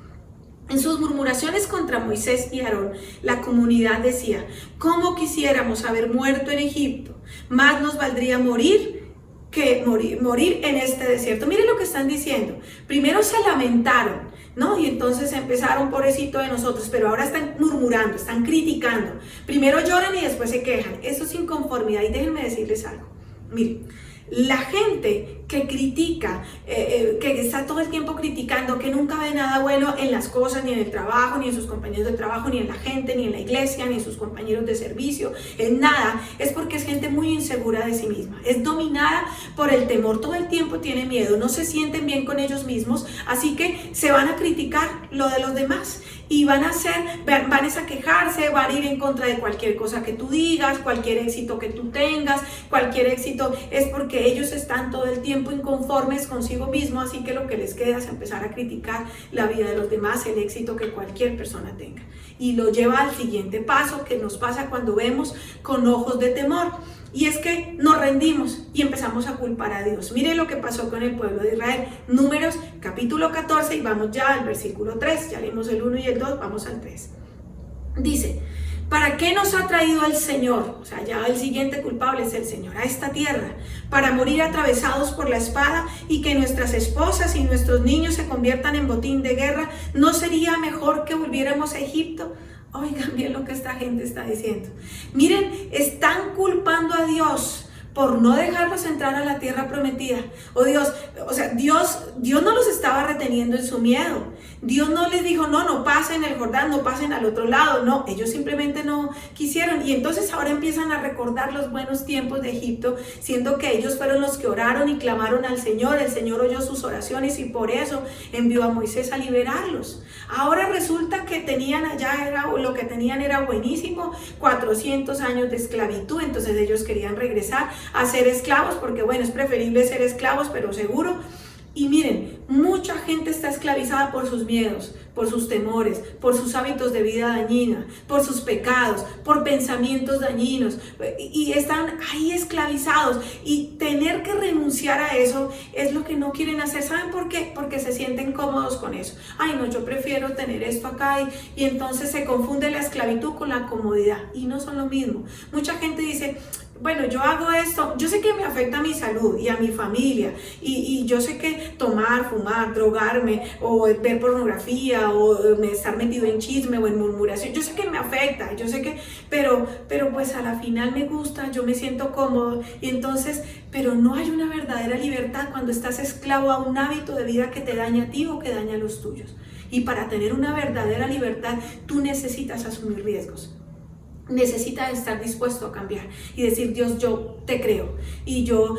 En sus murmuraciones contra Moisés y Aarón, la comunidad decía, ¿cómo quisiéramos haber muerto en Egipto? Más nos valdría morir que morir en este desierto. Miren lo que están diciendo. Primero se lamentaron, ¿no? Y entonces empezaron, pobrecito de nosotros, pero ahora están murmurando, están criticando. Primero lloran y después se quejan. Eso es inconformidad. Y déjenme decirles algo. Miren, la gente que critica, que está todo el tiempo criticando, que nunca ve nada bueno en las cosas, ni en el trabajo, ni en sus compañeros de trabajo, ni en la gente, ni en la iglesia, ni en sus compañeros de servicio, en nada, es porque es gente muy insegura de sí misma, es dominada por el temor, todo el tiempo tiene miedo, no se sienten bien con ellos mismos, así que se van a criticar lo de los demás. y van a quejarse, van a ir en contra de cualquier cosa que tú digas, cualquier éxito que tú tengas, cualquier éxito es porque ellos están todo el tiempo inconformes consigo mismos, así que lo que les queda es empezar a criticar la vida de los demás, el éxito que cualquier persona tenga. Y lo lleva al siguiente paso que nos pasa cuando vemos con ojos de temor. Y es que nos rendimos y empezamos a culpar a Dios. Mire lo que pasó con el pueblo de Israel. Números capítulo 14 y vamos ya al versículo 3. Ya leímos el 1 y el 2, vamos al 3. Dice: ¿para qué nos ha traído el Señor? O sea, ya el siguiente culpable es el Señor, a esta tierra, para morir atravesados por la espada y que nuestras esposas y nuestros niños se conviertan en botín de guerra. ¿No sería mejor que volviéramos a Egipto? Oigan bien lo que esta gente está diciendo. Miren, están culpando a Dios por no dejarlos entrar a la tierra prometida. Dios no los estaba reteniendo en su miedo. Dios no les dijo, no pasen el Jordán, no pasen al otro lado. No, ellos simplemente no quisieron. Y entonces ahora empiezan a recordar los buenos tiempos de Egipto, siendo que ellos fueron los que oraron y clamaron al Señor. El Señor oyó sus oraciones y por eso envió a Moisés a liberarlos. Ahora resulta que lo que tenían era buenísimo, 400 años de esclavitud, entonces ellos querían regresar a ser esclavos, porque bueno, es preferible ser esclavos, pero seguro. Y miren, mucha gente está esclavizada por sus miedos, por sus temores, por sus hábitos de vida dañina, por sus pecados, por pensamientos dañinos, y están ahí esclavizados, y tener que renunciar a eso es lo que no quieren hacer. ¿Saben por qué? Porque se sienten cómodos con eso. Ay, no, yo prefiero tener esto acá, y entonces se confunde la esclavitud con la comodidad, y no son lo mismo. Mucha gente dice, bueno, yo hago esto, yo sé que me afecta a mi salud y a mi familia, y yo sé que tomar, fumar, drogarme, o ver pornografía, o estar metido en chisme o en murmuración, yo sé que me afecta, yo sé que, pero pues a la final me gusta, yo me siento cómodo, y entonces, pero no hay una verdadera libertad cuando estás esclavo a un hábito de vida que te daña a ti o que daña a los tuyos. Y para tener una verdadera libertad, tú necesitas asumir riesgos. Necesita estar dispuesto a cambiar y decir, Dios, yo te creo, y yo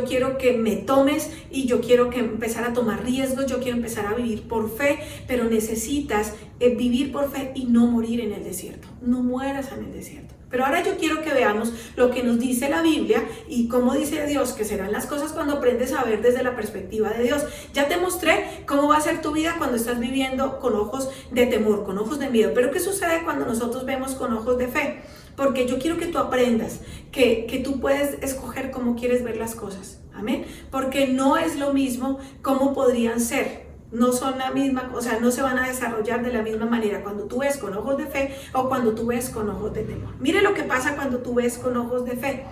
quiero que me tomes, y yo quiero que empezar a tomar riesgos, yo quiero empezar a vivir por fe, pero necesitas vivir por fe y no morir en el desierto. No mueras en el desierto. Pero ahora yo quiero que veamos lo que nos dice la Biblia y cómo dice Dios que serán las cosas cuando aprendes a ver desde la perspectiva de Dios. Ya te mostré cómo va a ser tu vida cuando estás viviendo con ojos de temor, con ojos de miedo. Pero ¿qué sucede cuando nosotros vemos con ojos de fe? Porque yo quiero que tú aprendas que tú puedes escoger cómo quieres ver las cosas. Amén. Porque no es lo mismo cómo podrían ser. No son la misma, o sea, no se van a desarrollar de la misma manera cuando tú ves con ojos de fe o cuando tú ves con ojos de temor. Mire lo que pasa cuando tú ves con ojos de fe.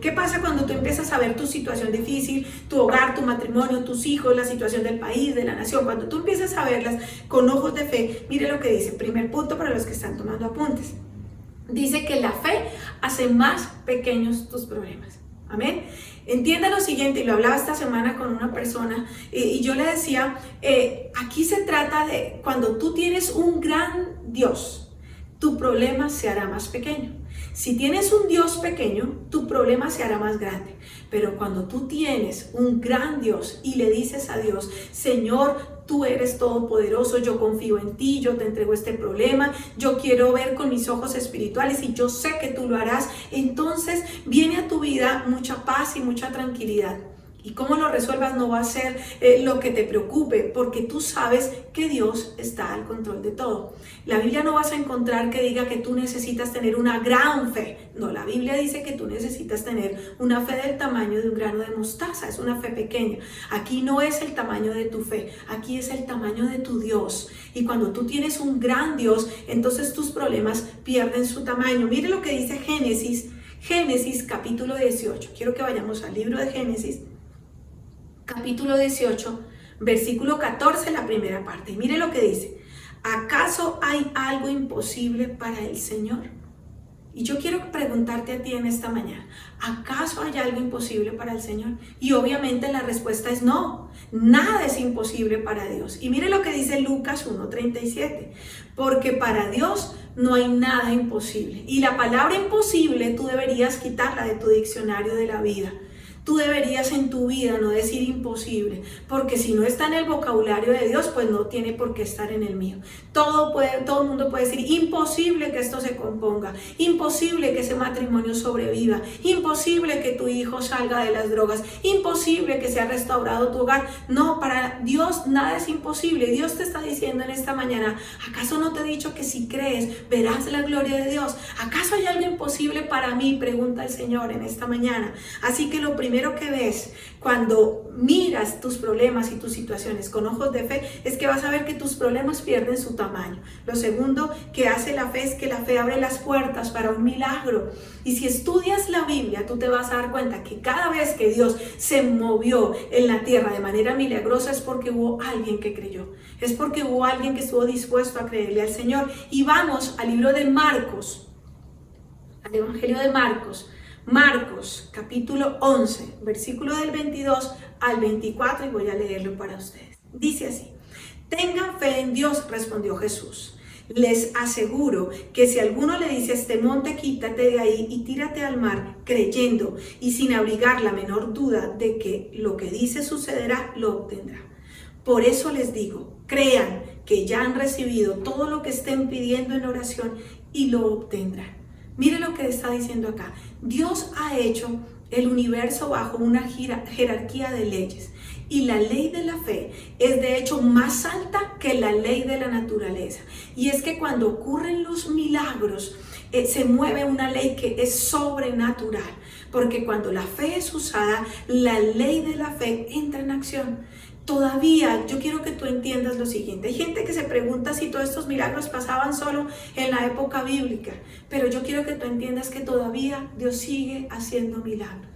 ¿Qué pasa cuando tú empiezas a ver tu situación difícil, tu hogar, tu matrimonio, tus hijos, la situación del país, de la nación? Cuando tú empiezas a verlas con ojos de fe, mire lo que dice. Primer punto para los que están tomando apuntes. Dice que la fe hace más pequeños tus problemas. Amén. Entienda lo siguiente, y lo hablaba esta semana con una persona, y yo le decía, aquí se trata de cuando tú tienes un gran Dios, tu problema se hará más pequeño. Si tienes un Dios pequeño, tu problema se hará más grande. Pero cuando tú tienes un gran Dios y le dices a Dios, Señor, tú eres todopoderoso, yo confío en ti, yo te entrego este problema, yo quiero ver con mis ojos espirituales y yo sé que tú lo harás, entonces viene a tu vida mucha paz y mucha tranquilidad. Y cómo lo resuelvas no va a ser lo que te preocupe, porque tú sabes que Dios está al control de todo. La Biblia no vas a encontrar que diga que tú necesitas tener una gran fe. No, la Biblia dice que tú necesitas tener una fe del tamaño de un grano de mostaza. Es una fe pequeña. Aquí no es el tamaño de tu fe, aquí es el tamaño de tu Dios. Y cuando tú tienes un gran Dios, entonces tus problemas pierden su tamaño. Mire lo que dice Génesis capítulo 18. Quiero que vayamos al libro de Génesis. Capítulo 18, versículo 14, la primera parte. Y mire lo que dice. ¿Acaso hay algo imposible para el Señor? Y yo quiero preguntarte a ti en esta mañana, ¿acaso hay algo imposible para el Señor? Y obviamente la respuesta es no, nada es imposible para Dios. Y mire lo que dice Lucas 1:37, porque para Dios no hay nada imposible. Y la palabra imposible tú deberías quitarla de tu diccionario de la vida. Tú deberías en tu vida no decir imposible, porque si no está en el vocabulario de Dios, pues no tiene por qué estar en el mío. Todo el mundo puede decir imposible que esto se componga, imposible que ese matrimonio sobreviva, imposible que tu hijo salga de las drogas, imposible que sea restaurado tu hogar. No, para Dios nada es imposible. Dios te está diciendo en esta mañana, ¿acaso no te he dicho que si crees verás la gloria de Dios? ¿Acaso hay algo imposible para mí? Pregunta el Señor en esta mañana. Así que lo primero que ves cuando miras tus problemas y tus situaciones con ojos de fe es que vas a ver que tus problemas pierden su tamaño. Lo segundo que hace la fe es que la fe abre las puertas para un milagro. Y si estudias la Biblia, tú te vas a dar cuenta que cada vez que Dios se movió en la tierra de manera milagrosa es porque hubo alguien que creyó. Es porque hubo alguien que estuvo dispuesto a creerle al Señor. Y vamos al libro de Marcos, al Evangelio de Marcos. Marcos, capítulo 11, versículo del 22 al 24, y voy a leerlo para ustedes. Dice así: tengan fe en Dios, respondió Jesús. Les aseguro que si alguno le dice a este monte, quítate de ahí y tírate al mar, creyendo y sin abrigar la menor duda de que lo que dice sucederá, lo obtendrá. Por eso les digo, crean que ya han recibido todo lo que estén pidiendo en oración y lo obtendrán. Mire lo que está diciendo acá. Dios ha hecho el universo bajo una jerarquía de leyes. Y la ley de la fe es de hecho más alta que la ley de la naturaleza. Y es que cuando ocurren los milagros, se mueve una ley que es sobrenatural. Porque cuando la fe es usada, la ley de la fe entra en acción. Todavía yo quiero que tú entiendas lo siguiente. Hay gente que se pregunta si todos estos milagros pasaban solo en la época bíblica. Pero yo quiero que tú entiendas que todavía Dios sigue haciendo milagros.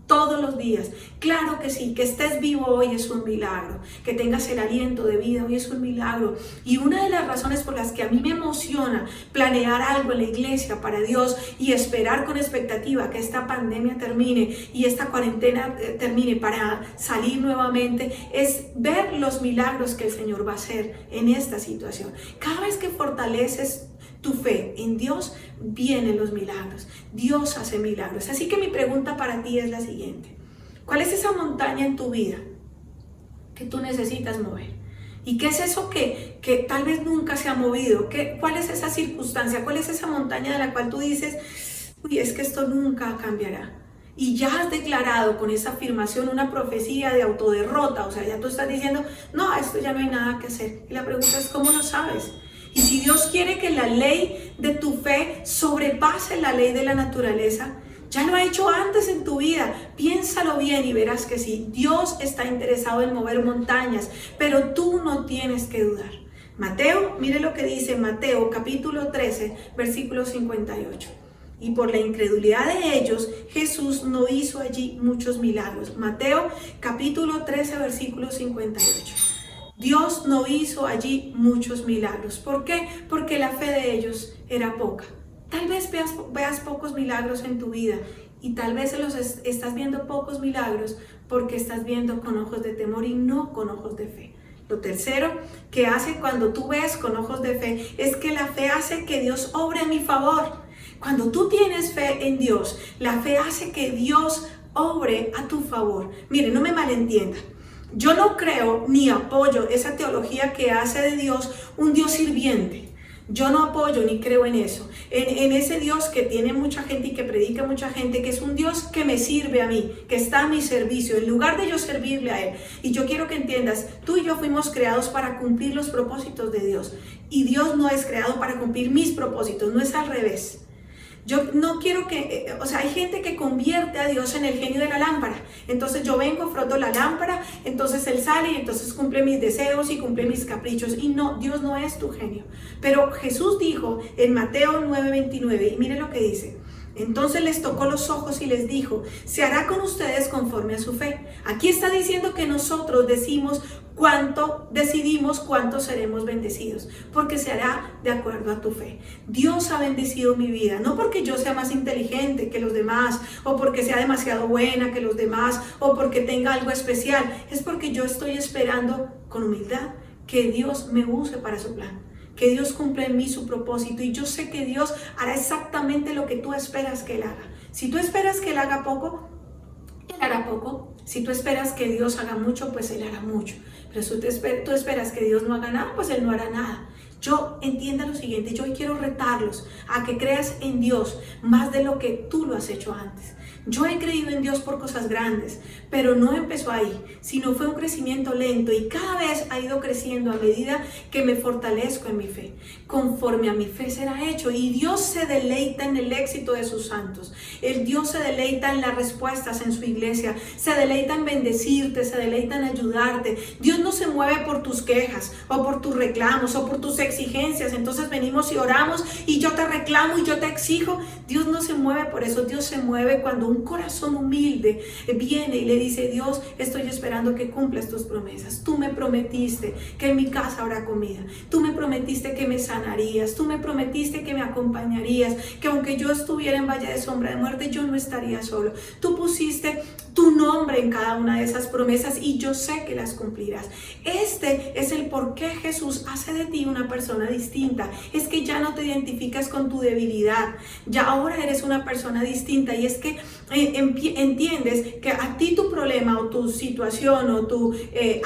Todos los días. Claro que sí, que estés vivo hoy es un milagro, que tengas el aliento de vida hoy es un milagro. Y una de las razones por las que a mí me emociona planear algo en la iglesia para Dios y esperar con expectativa que esta pandemia termine y esta cuarentena termine para salir nuevamente, es ver los milagros que el Señor va a hacer en esta situación. Cada vez que fortaleces tu fe en Dios, vienen los milagros. Dios hace milagros. Así que mi pregunta para ti es la siguiente: ¿cuál es esa montaña en tu vida que tú necesitas mover? ¿Y qué es eso que tal vez nunca se ha movido? ¿Cuál es esa circunstancia? ¿Cuál es esa montaña de la cual tú dices, uy, es que esto nunca cambiará? Y ya has declarado con esa afirmación una profecía de autoderrota. O sea, ya tú estás diciendo, no, esto ya no hay nada que hacer. Y la pregunta es, ¿cómo lo sabes? Y si Dios quiere que la ley de tu fe sobrepase la ley de la naturaleza, ya lo ha hecho antes en tu vida. Piénsalo bien y verás que sí. Dios está interesado en mover montañas, pero tú no tienes que dudar. Mateo, mire lo que dice Mateo capítulo 13, versículo 58. Y por la incredulidad de ellos, Jesús no hizo allí muchos milagros. Mateo capítulo 13, versículo 58. Dios no hizo allí muchos milagros. ¿Por qué? Porque la fe de ellos era poca. Tal vez veas pocos milagros en tu vida y tal vez estás viendo pocos milagros porque estás viendo con ojos de temor y no con ojos de fe. Lo tercero que hace cuando tú ves con ojos de fe es que la fe hace que Dios obre a mi favor. Cuando tú tienes fe en Dios, la fe hace que Dios obre a tu favor. Mire, no me malentienda. Yo no creo ni apoyo esa teología que hace de Dios un Dios sirviente. Yo no apoyo ni creo en eso. En ese Dios que tiene mucha gente y que predica mucha gente, que es un Dios que me sirve a mí, que está a mi servicio, en lugar de yo servirle a Él. Y yo quiero que entiendas, tú y yo fuimos creados para cumplir los propósitos de Dios. Y Dios no es creado para cumplir mis propósitos, no es al revés. Yo no quiero que, hay gente que convierte a Dios en el genio de la lámpara. Entonces yo vengo, froto la lámpara, entonces Él sale y entonces cumple mis deseos y cumple mis caprichos. Y no, Dios no es tu genio. Pero Jesús dijo en Mateo 9:29, y mire lo que dice. Entonces les tocó los ojos y les dijo, se hará con ustedes conforme a su fe. Aquí está diciendo que nosotros decidimos cuánto seremos bendecidos, porque se hará de acuerdo a tu fe. Dios ha bendecido mi vida, no porque yo sea más inteligente que los demás, o porque sea demasiado buena que los demás, o porque tenga algo especial. Es porque yo estoy esperando con humildad que Dios me use para su plan, que Dios cumpla en mí su propósito, y yo sé que Dios hará exactamente lo que tú esperas que Él haga. Si tú esperas que Él haga poco, Él Él hará poco. Si tú esperas que Dios haga mucho, pues Él hará mucho. Pero si tú esperas que Dios no haga nada, pues Él no hará nada. Yo entienda lo siguiente, yo hoy quiero retarlos a que creas en Dios más de lo que tú lo has hecho antes. Yo he creído en Dios por cosas grandes, pero no empezó ahí, sino fue un crecimiento lento y cada vez ha ido creciendo a medida que me fortalezco en mi fe. Conforme a mi fe será hecho, y Dios se deleita en el éxito de sus santos. El Dios se deleita en las respuestas en su iglesia, se deleita en bendecirte, se deleita en ayudarte. Dios no se mueve por tus quejas o por tus reclamos o por tus exigencias. Entonces venimos y oramos y yo te reclamo y yo te exijo. Dios no se mueve por eso. Dios se mueve cuando un corazón humilde viene y le dice: Dios, estoy esperando que cumplas tus promesas. Tú me prometiste que en mi casa habrá comida. Tú me prometiste que me sanarías. Tú me prometiste que me acompañarías, que aunque yo estuviera en valle de sombra de muerte, yo no estaría solo. Tú pusiste tu nombre en cada una de esas promesas y yo sé que las cumplirás. Este es el por qué Jesús hace de ti una persona distinta. Es que ya no te identificas con tu debilidad, ya ahora eres una persona distinta, y es que entiendes que a ti tu problema o tu situación o tu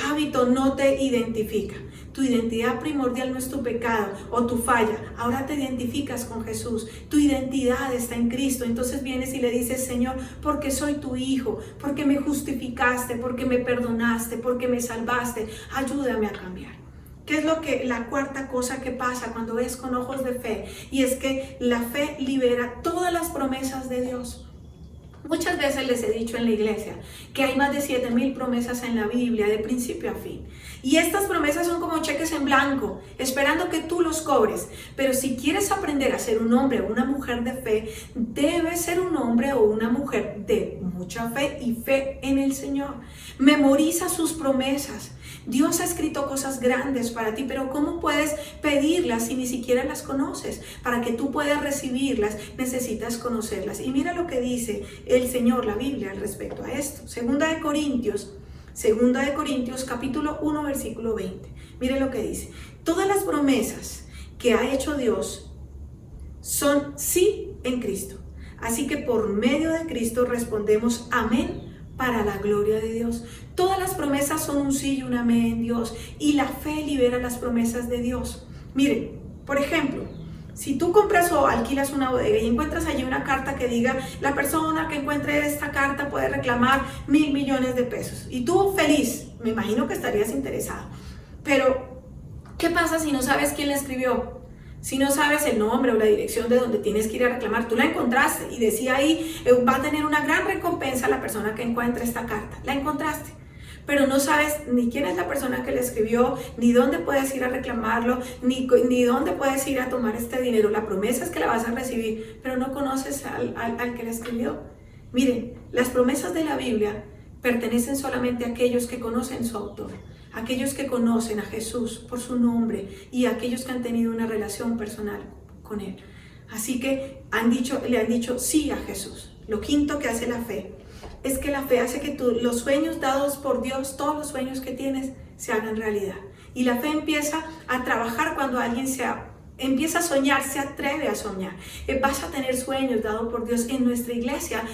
hábito no te identifica. Tu identidad primordial no es tu pecado o tu falla. Ahora te identificas con Jesús. Tu identidad está en Cristo. Entonces vienes y le dices: Señor, porque soy tu hijo, porque me justificaste, porque me perdonaste, porque me salvaste, ayúdame a cambiar. ¿Qué es la cuarta cosa que pasa cuando ves con ojos de fe? Y es que la fe libera todas las promesas de Dios. Muchas veces les he dicho en la iglesia que hay más de 7,000 promesas en la Biblia, de principio a fin. Y estas promesas son como cheques en blanco, esperando que tú los cobres. Pero si quieres aprender a ser un hombre o una mujer de fe, debes ser un hombre o una mujer de mucha fe y fe en el Señor. Memoriza sus promesas. Dios ha escrito cosas grandes para ti, pero ¿cómo puedes pedirlas si ni siquiera las conoces? Para que tú puedas recibirlas, necesitas conocerlas. Y mira lo que dice el Señor, la Biblia, al respecto a esto. Segunda de Corintios capítulo 1, versículo 20. Mire lo que dice: todas las promesas que ha hecho Dios son sí en Cristo. Así que por medio de Cristo respondemos amén para la gloria de Dios. Todas las promesas son un sí y un amén en Dios, y la fe libera las promesas de Dios. Miren, por ejemplo, si tú compras o alquilas una bodega y encuentras allí una carta que diga: la persona que encuentre esta carta puede reclamar 1,000 millones de pesos, y tú feliz, me imagino que estarías interesado. Pero ¿qué pasa si no sabes quién la escribió? Si no sabes el nombre o la dirección de donde tienes que ir a reclamar. Tú la encontraste y decía ahí: va a tener una gran recompensa la persona que encuentre esta carta. La encontraste, pero no sabes ni quién es la persona que la escribió, ni dónde puedes ir a reclamarlo, ni dónde puedes ir a tomar este dinero. La promesa es que la vas a recibir, pero no conoces al que la escribió. Miren, las promesas de la Biblia pertenecen solamente a aquellos que conocen su autor, aquellos que conocen a Jesús por su nombre y aquellos que han tenido una relación personal con Él. Así que le han dicho sí a Jesús. Lo quinto que hace la fe es que la fe hace que los sueños dados por Dios, todos los sueños que tienes, se hagan realidad. Y la fe empieza a trabajar cuando alguien empieza a soñar, se atreve a soñar. Vas a tener sueños dados por Dios. En nuestra iglesia,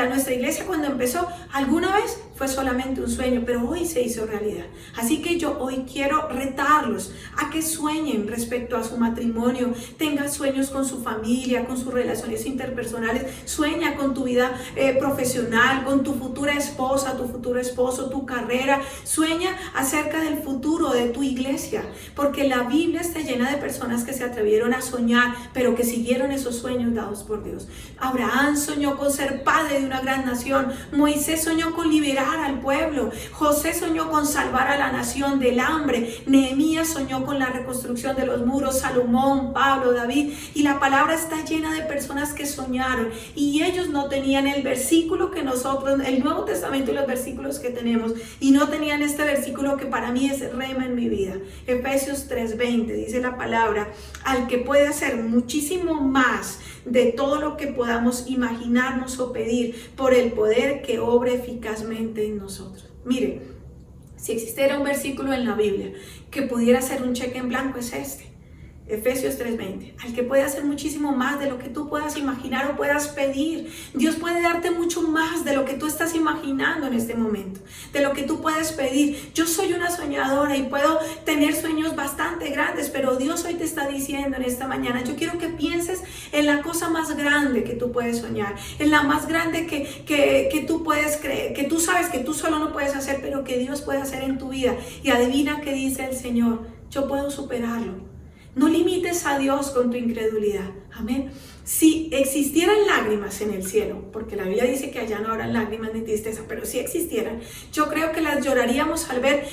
nuestra iglesia cuando empezó, alguna vez fue solamente un sueño, pero hoy se hizo realidad. Así que yo hoy quiero retarlos a que sueñen respecto a su matrimonio, tengan sueños con su familia, con sus relaciones interpersonales, sueña con tu vida profesional, con tu futura esposa, tu futuro esposo, tu carrera, sueña acerca del futuro de tu iglesia, porque la Biblia está llena de personas que se atrevieron a soñar, pero que siguieron esos sueños dados por Dios. Abraham soñó con ser padre de una gran nación, Moisés soñó con liberar al pueblo, José soñó con salvar a la nación del hambre, Nehemías soñó con la reconstrucción de los muros, Salomón, Pablo, David, y la palabra está llena de personas que soñaron, y ellos no tenían el versículo que nosotros, el Nuevo Testamento y los versículos que tenemos, y no tenían este versículo que para mí es rema en mi vida. Efesios 3:20 dice la palabra: al que puede hacer muchísimo más de todo lo que podamos imaginarnos o pedir, por el poder que obra eficazmente en nosotros. Mire, si existiera un versículo en la Biblia que pudiera ser un cheque en blanco, es este. Efesios 3:20, al que puede hacer muchísimo más de lo que tú puedas imaginar o puedas pedir. Dios puede darte mucho más de lo que tú estás imaginando en este momento, de lo que tú puedes pedir. Yo soy una soñadora y puedo tener sueños bastante grandes, pero Dios hoy te está diciendo en esta mañana, yo quiero que pienses en la cosa más grande que tú puedes soñar, en la más grande que tú puedes creer, que tú sabes que tú solo no puedes hacer, pero que Dios puede hacer en tu vida. Y adivina qué dice el Señor, yo puedo superarlo. No limites a Dios con tu incredulidad. Amén. Si existieran lágrimas en el cielo, porque la Biblia dice que allá no habrá lágrimas ni tristeza, pero si existieran, yo creo que las lloraríamos al ver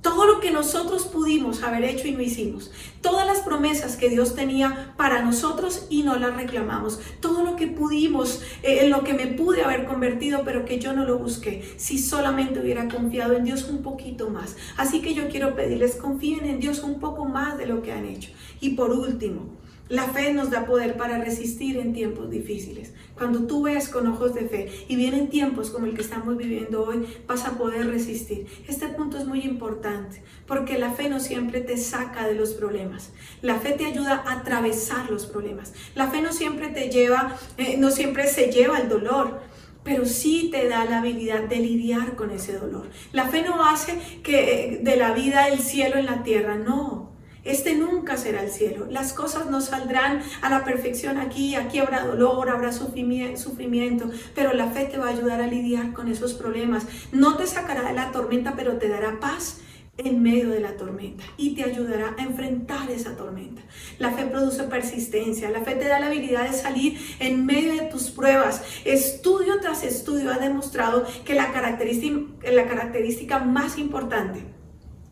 todo lo que nosotros pudimos haber hecho y no hicimos. Todas las promesas que Dios tenía para nosotros y no las reclamamos. Todo lo que pudimos, en lo que me pude haber convertido, pero que yo no lo busqué. Si solamente hubiera confiado en Dios un poquito más. Así que yo quiero pedirles, confíen en Dios un poco más de lo que han hecho. Y por último, la fe nos da poder para resistir en tiempos difíciles. Cuando tú ves con ojos de fe y vienen tiempos como el que estamos viviendo hoy, vas a poder resistir. Este punto es muy importante porque la fe no siempre te saca de los problemas. La fe te ayuda a atravesar los problemas. La fe no siempre te lleva, no siempre se lleva el dolor, pero sí te da la habilidad de lidiar con ese dolor. La fe no hace que de la vida el cielo en la tierra, no. Este nunca será el cielo. Las cosas no saldrán a la perfección aquí habrá dolor, habrá sufrimiento, pero la fe te va a ayudar a lidiar con esos problemas. No te sacará de la tormenta, pero te dará paz en medio de la tormenta y te ayudará a enfrentar esa tormenta. La fe produce persistencia, la fe te da la habilidad de salir en medio de tus pruebas. Estudio tras estudio ha demostrado que la característica más importante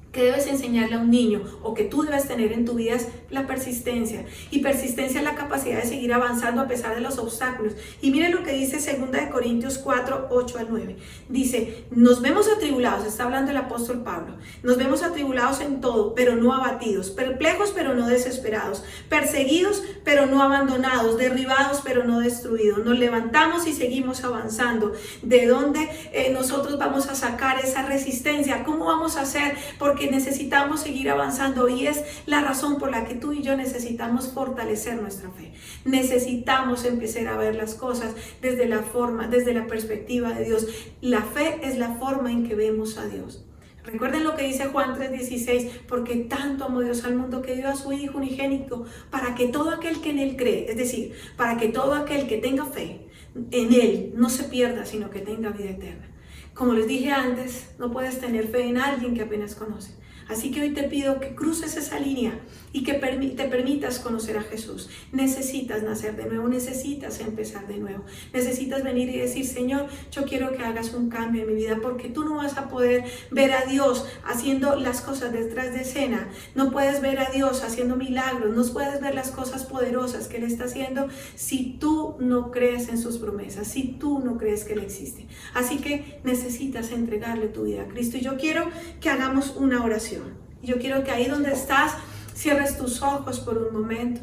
que debes enseñarle a un niño o que tú debes tener en tu vida es la persistencia. Y persistencia es la capacidad de seguir avanzando a pesar de los obstáculos. Y miren lo que dice 2 Corintios 4, 8 al 9. Dice, nos vemos atribulados, está hablando el apóstol Pablo, nos vemos atribulados en todo, pero no abatidos, perplejos, pero no desesperados, perseguidos, pero no abandonados, derribados, pero no destruidos. Nos levantamos y seguimos avanzando. ¿De dónde nosotros vamos a sacar esa resistencia? ¿Cómo vamos a hacer? Porque necesitamos seguir avanzando y es la razón por la que tú y yo necesitamos fortalecer nuestra fe. Necesitamos empezar a ver las cosas desde la perspectiva de Dios. La fe es la forma en que vemos a Dios. Recuerden lo que dice Juan 3:16, porque tanto amó Dios al mundo que dio a su Hijo unigénito para que todo aquel que en Él cree, es decir, para que todo aquel que tenga fe en Él no se pierda, sino que tenga vida eterna. Como les dije antes, no puedes tener fe en alguien que apenas conoce. Así que hoy te pido que cruces esa línea y que te permitas conocer a Jesús. Necesitas nacer de nuevo, necesitas empezar de nuevo. Necesitas venir y decir, Señor, yo quiero que hagas un cambio en mi vida, porque tú no vas a poder ver a Dios haciendo las cosas detrás de escena. No puedes ver a Dios haciendo milagros, no puedes ver las cosas poderosas que Él está haciendo si tú no crees en sus promesas, si tú no crees que Él existe. Así que necesitas entregarle tu vida a Cristo. Y yo quiero que hagamos una oración. Yo quiero que ahí donde estás, cierres tus ojos por un momento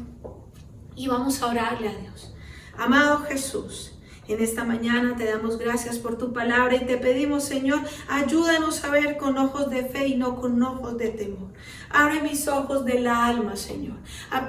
y vamos a orarle a Dios. Amado Jesús, en esta mañana te damos gracias por tu palabra y te pedimos, Señor, ayúdanos a ver con ojos de fe y no con ojos de temor. Abre mis ojos del alma, Señor.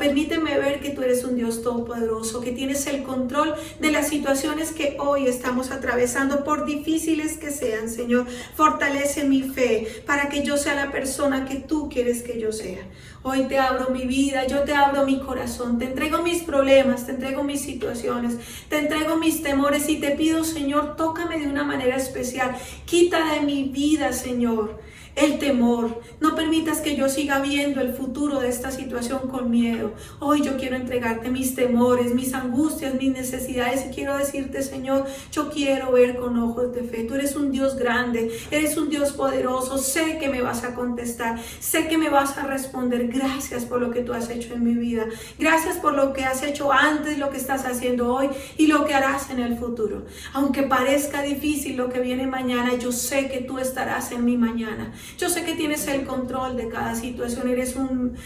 Permíteme ver que tú eres un Dios todopoderoso, que tienes el control de las situaciones que hoy estamos atravesando, por difíciles que sean, Señor. Fortalece mi fe para que yo sea la persona que tú quieres que yo sea. Hoy te abro mi vida, yo te abro mi corazón, te entrego mis problemas, te entrego mis situaciones, te entrego mis temores y te pido, Señor, tócame de una manera especial. Quita de mi vida, Señor, el temor. No permitas que yo siga viendo el futuro de esta situación con miedo. Hoy yo quiero entregarte mis temores, mis angustias, mis necesidades y quiero decirte, Señor, yo quiero ver con ojos de fe. Tú eres un Dios grande, eres un Dios poderoso. Sé que me vas a contestar, sé que me vas a responder. Gracias por lo que tú has hecho en mi vida. Gracias por lo que has hecho antes, lo que estás haciendo hoy y lo que harás en el futuro. Aunque parezca difícil lo que viene mañana, yo sé que tú estarás en mi mañana. Yo sé que tienes el control de cada situación, eres un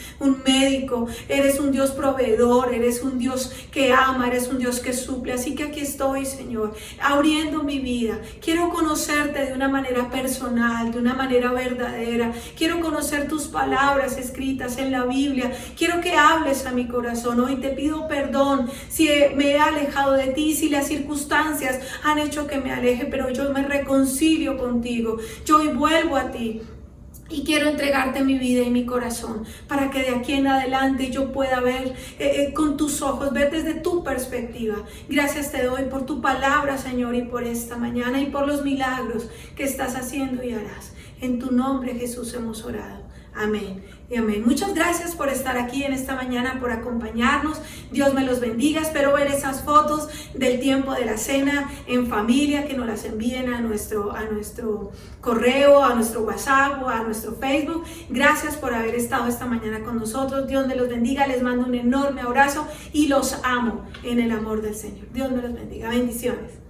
médico, eres un Dios proveedor, eres un Dios que ama, eres un Dios que suple. Así que aquí estoy, Señor, abriendo mi vida. Quiero conocerte de una manera personal, de una manera verdadera. Quiero conocer tus palabras escritas en la Biblia. Quiero que hables a mi corazón. Hoy te pido perdón si me he alejado de ti, si las circunstancias han hecho que me aleje, pero yo me reconcilio contigo. Yo hoy vuelvo a ti. Y quiero entregarte mi vida y mi corazón para que de aquí en adelante yo pueda ver con tus ojos, ver desde tu perspectiva. Gracias te doy por tu palabra, Señor, y por esta mañana y por los milagros que estás haciendo y harás. En tu nombre, Jesús, hemos orado. Amén y amén. Muchas gracias por estar aquí en esta mañana, por acompañarnos. Dios me los bendiga. Espero ver esas fotos del tiempo de la cena en familia, que nos las envíen a nuestro correo, a nuestro WhatsApp o a nuestro Facebook. Gracias por haber estado esta mañana con nosotros. Dios me los bendiga. Les mando un enorme abrazo y los amo en el amor del Señor. Dios me los bendiga. Bendiciones.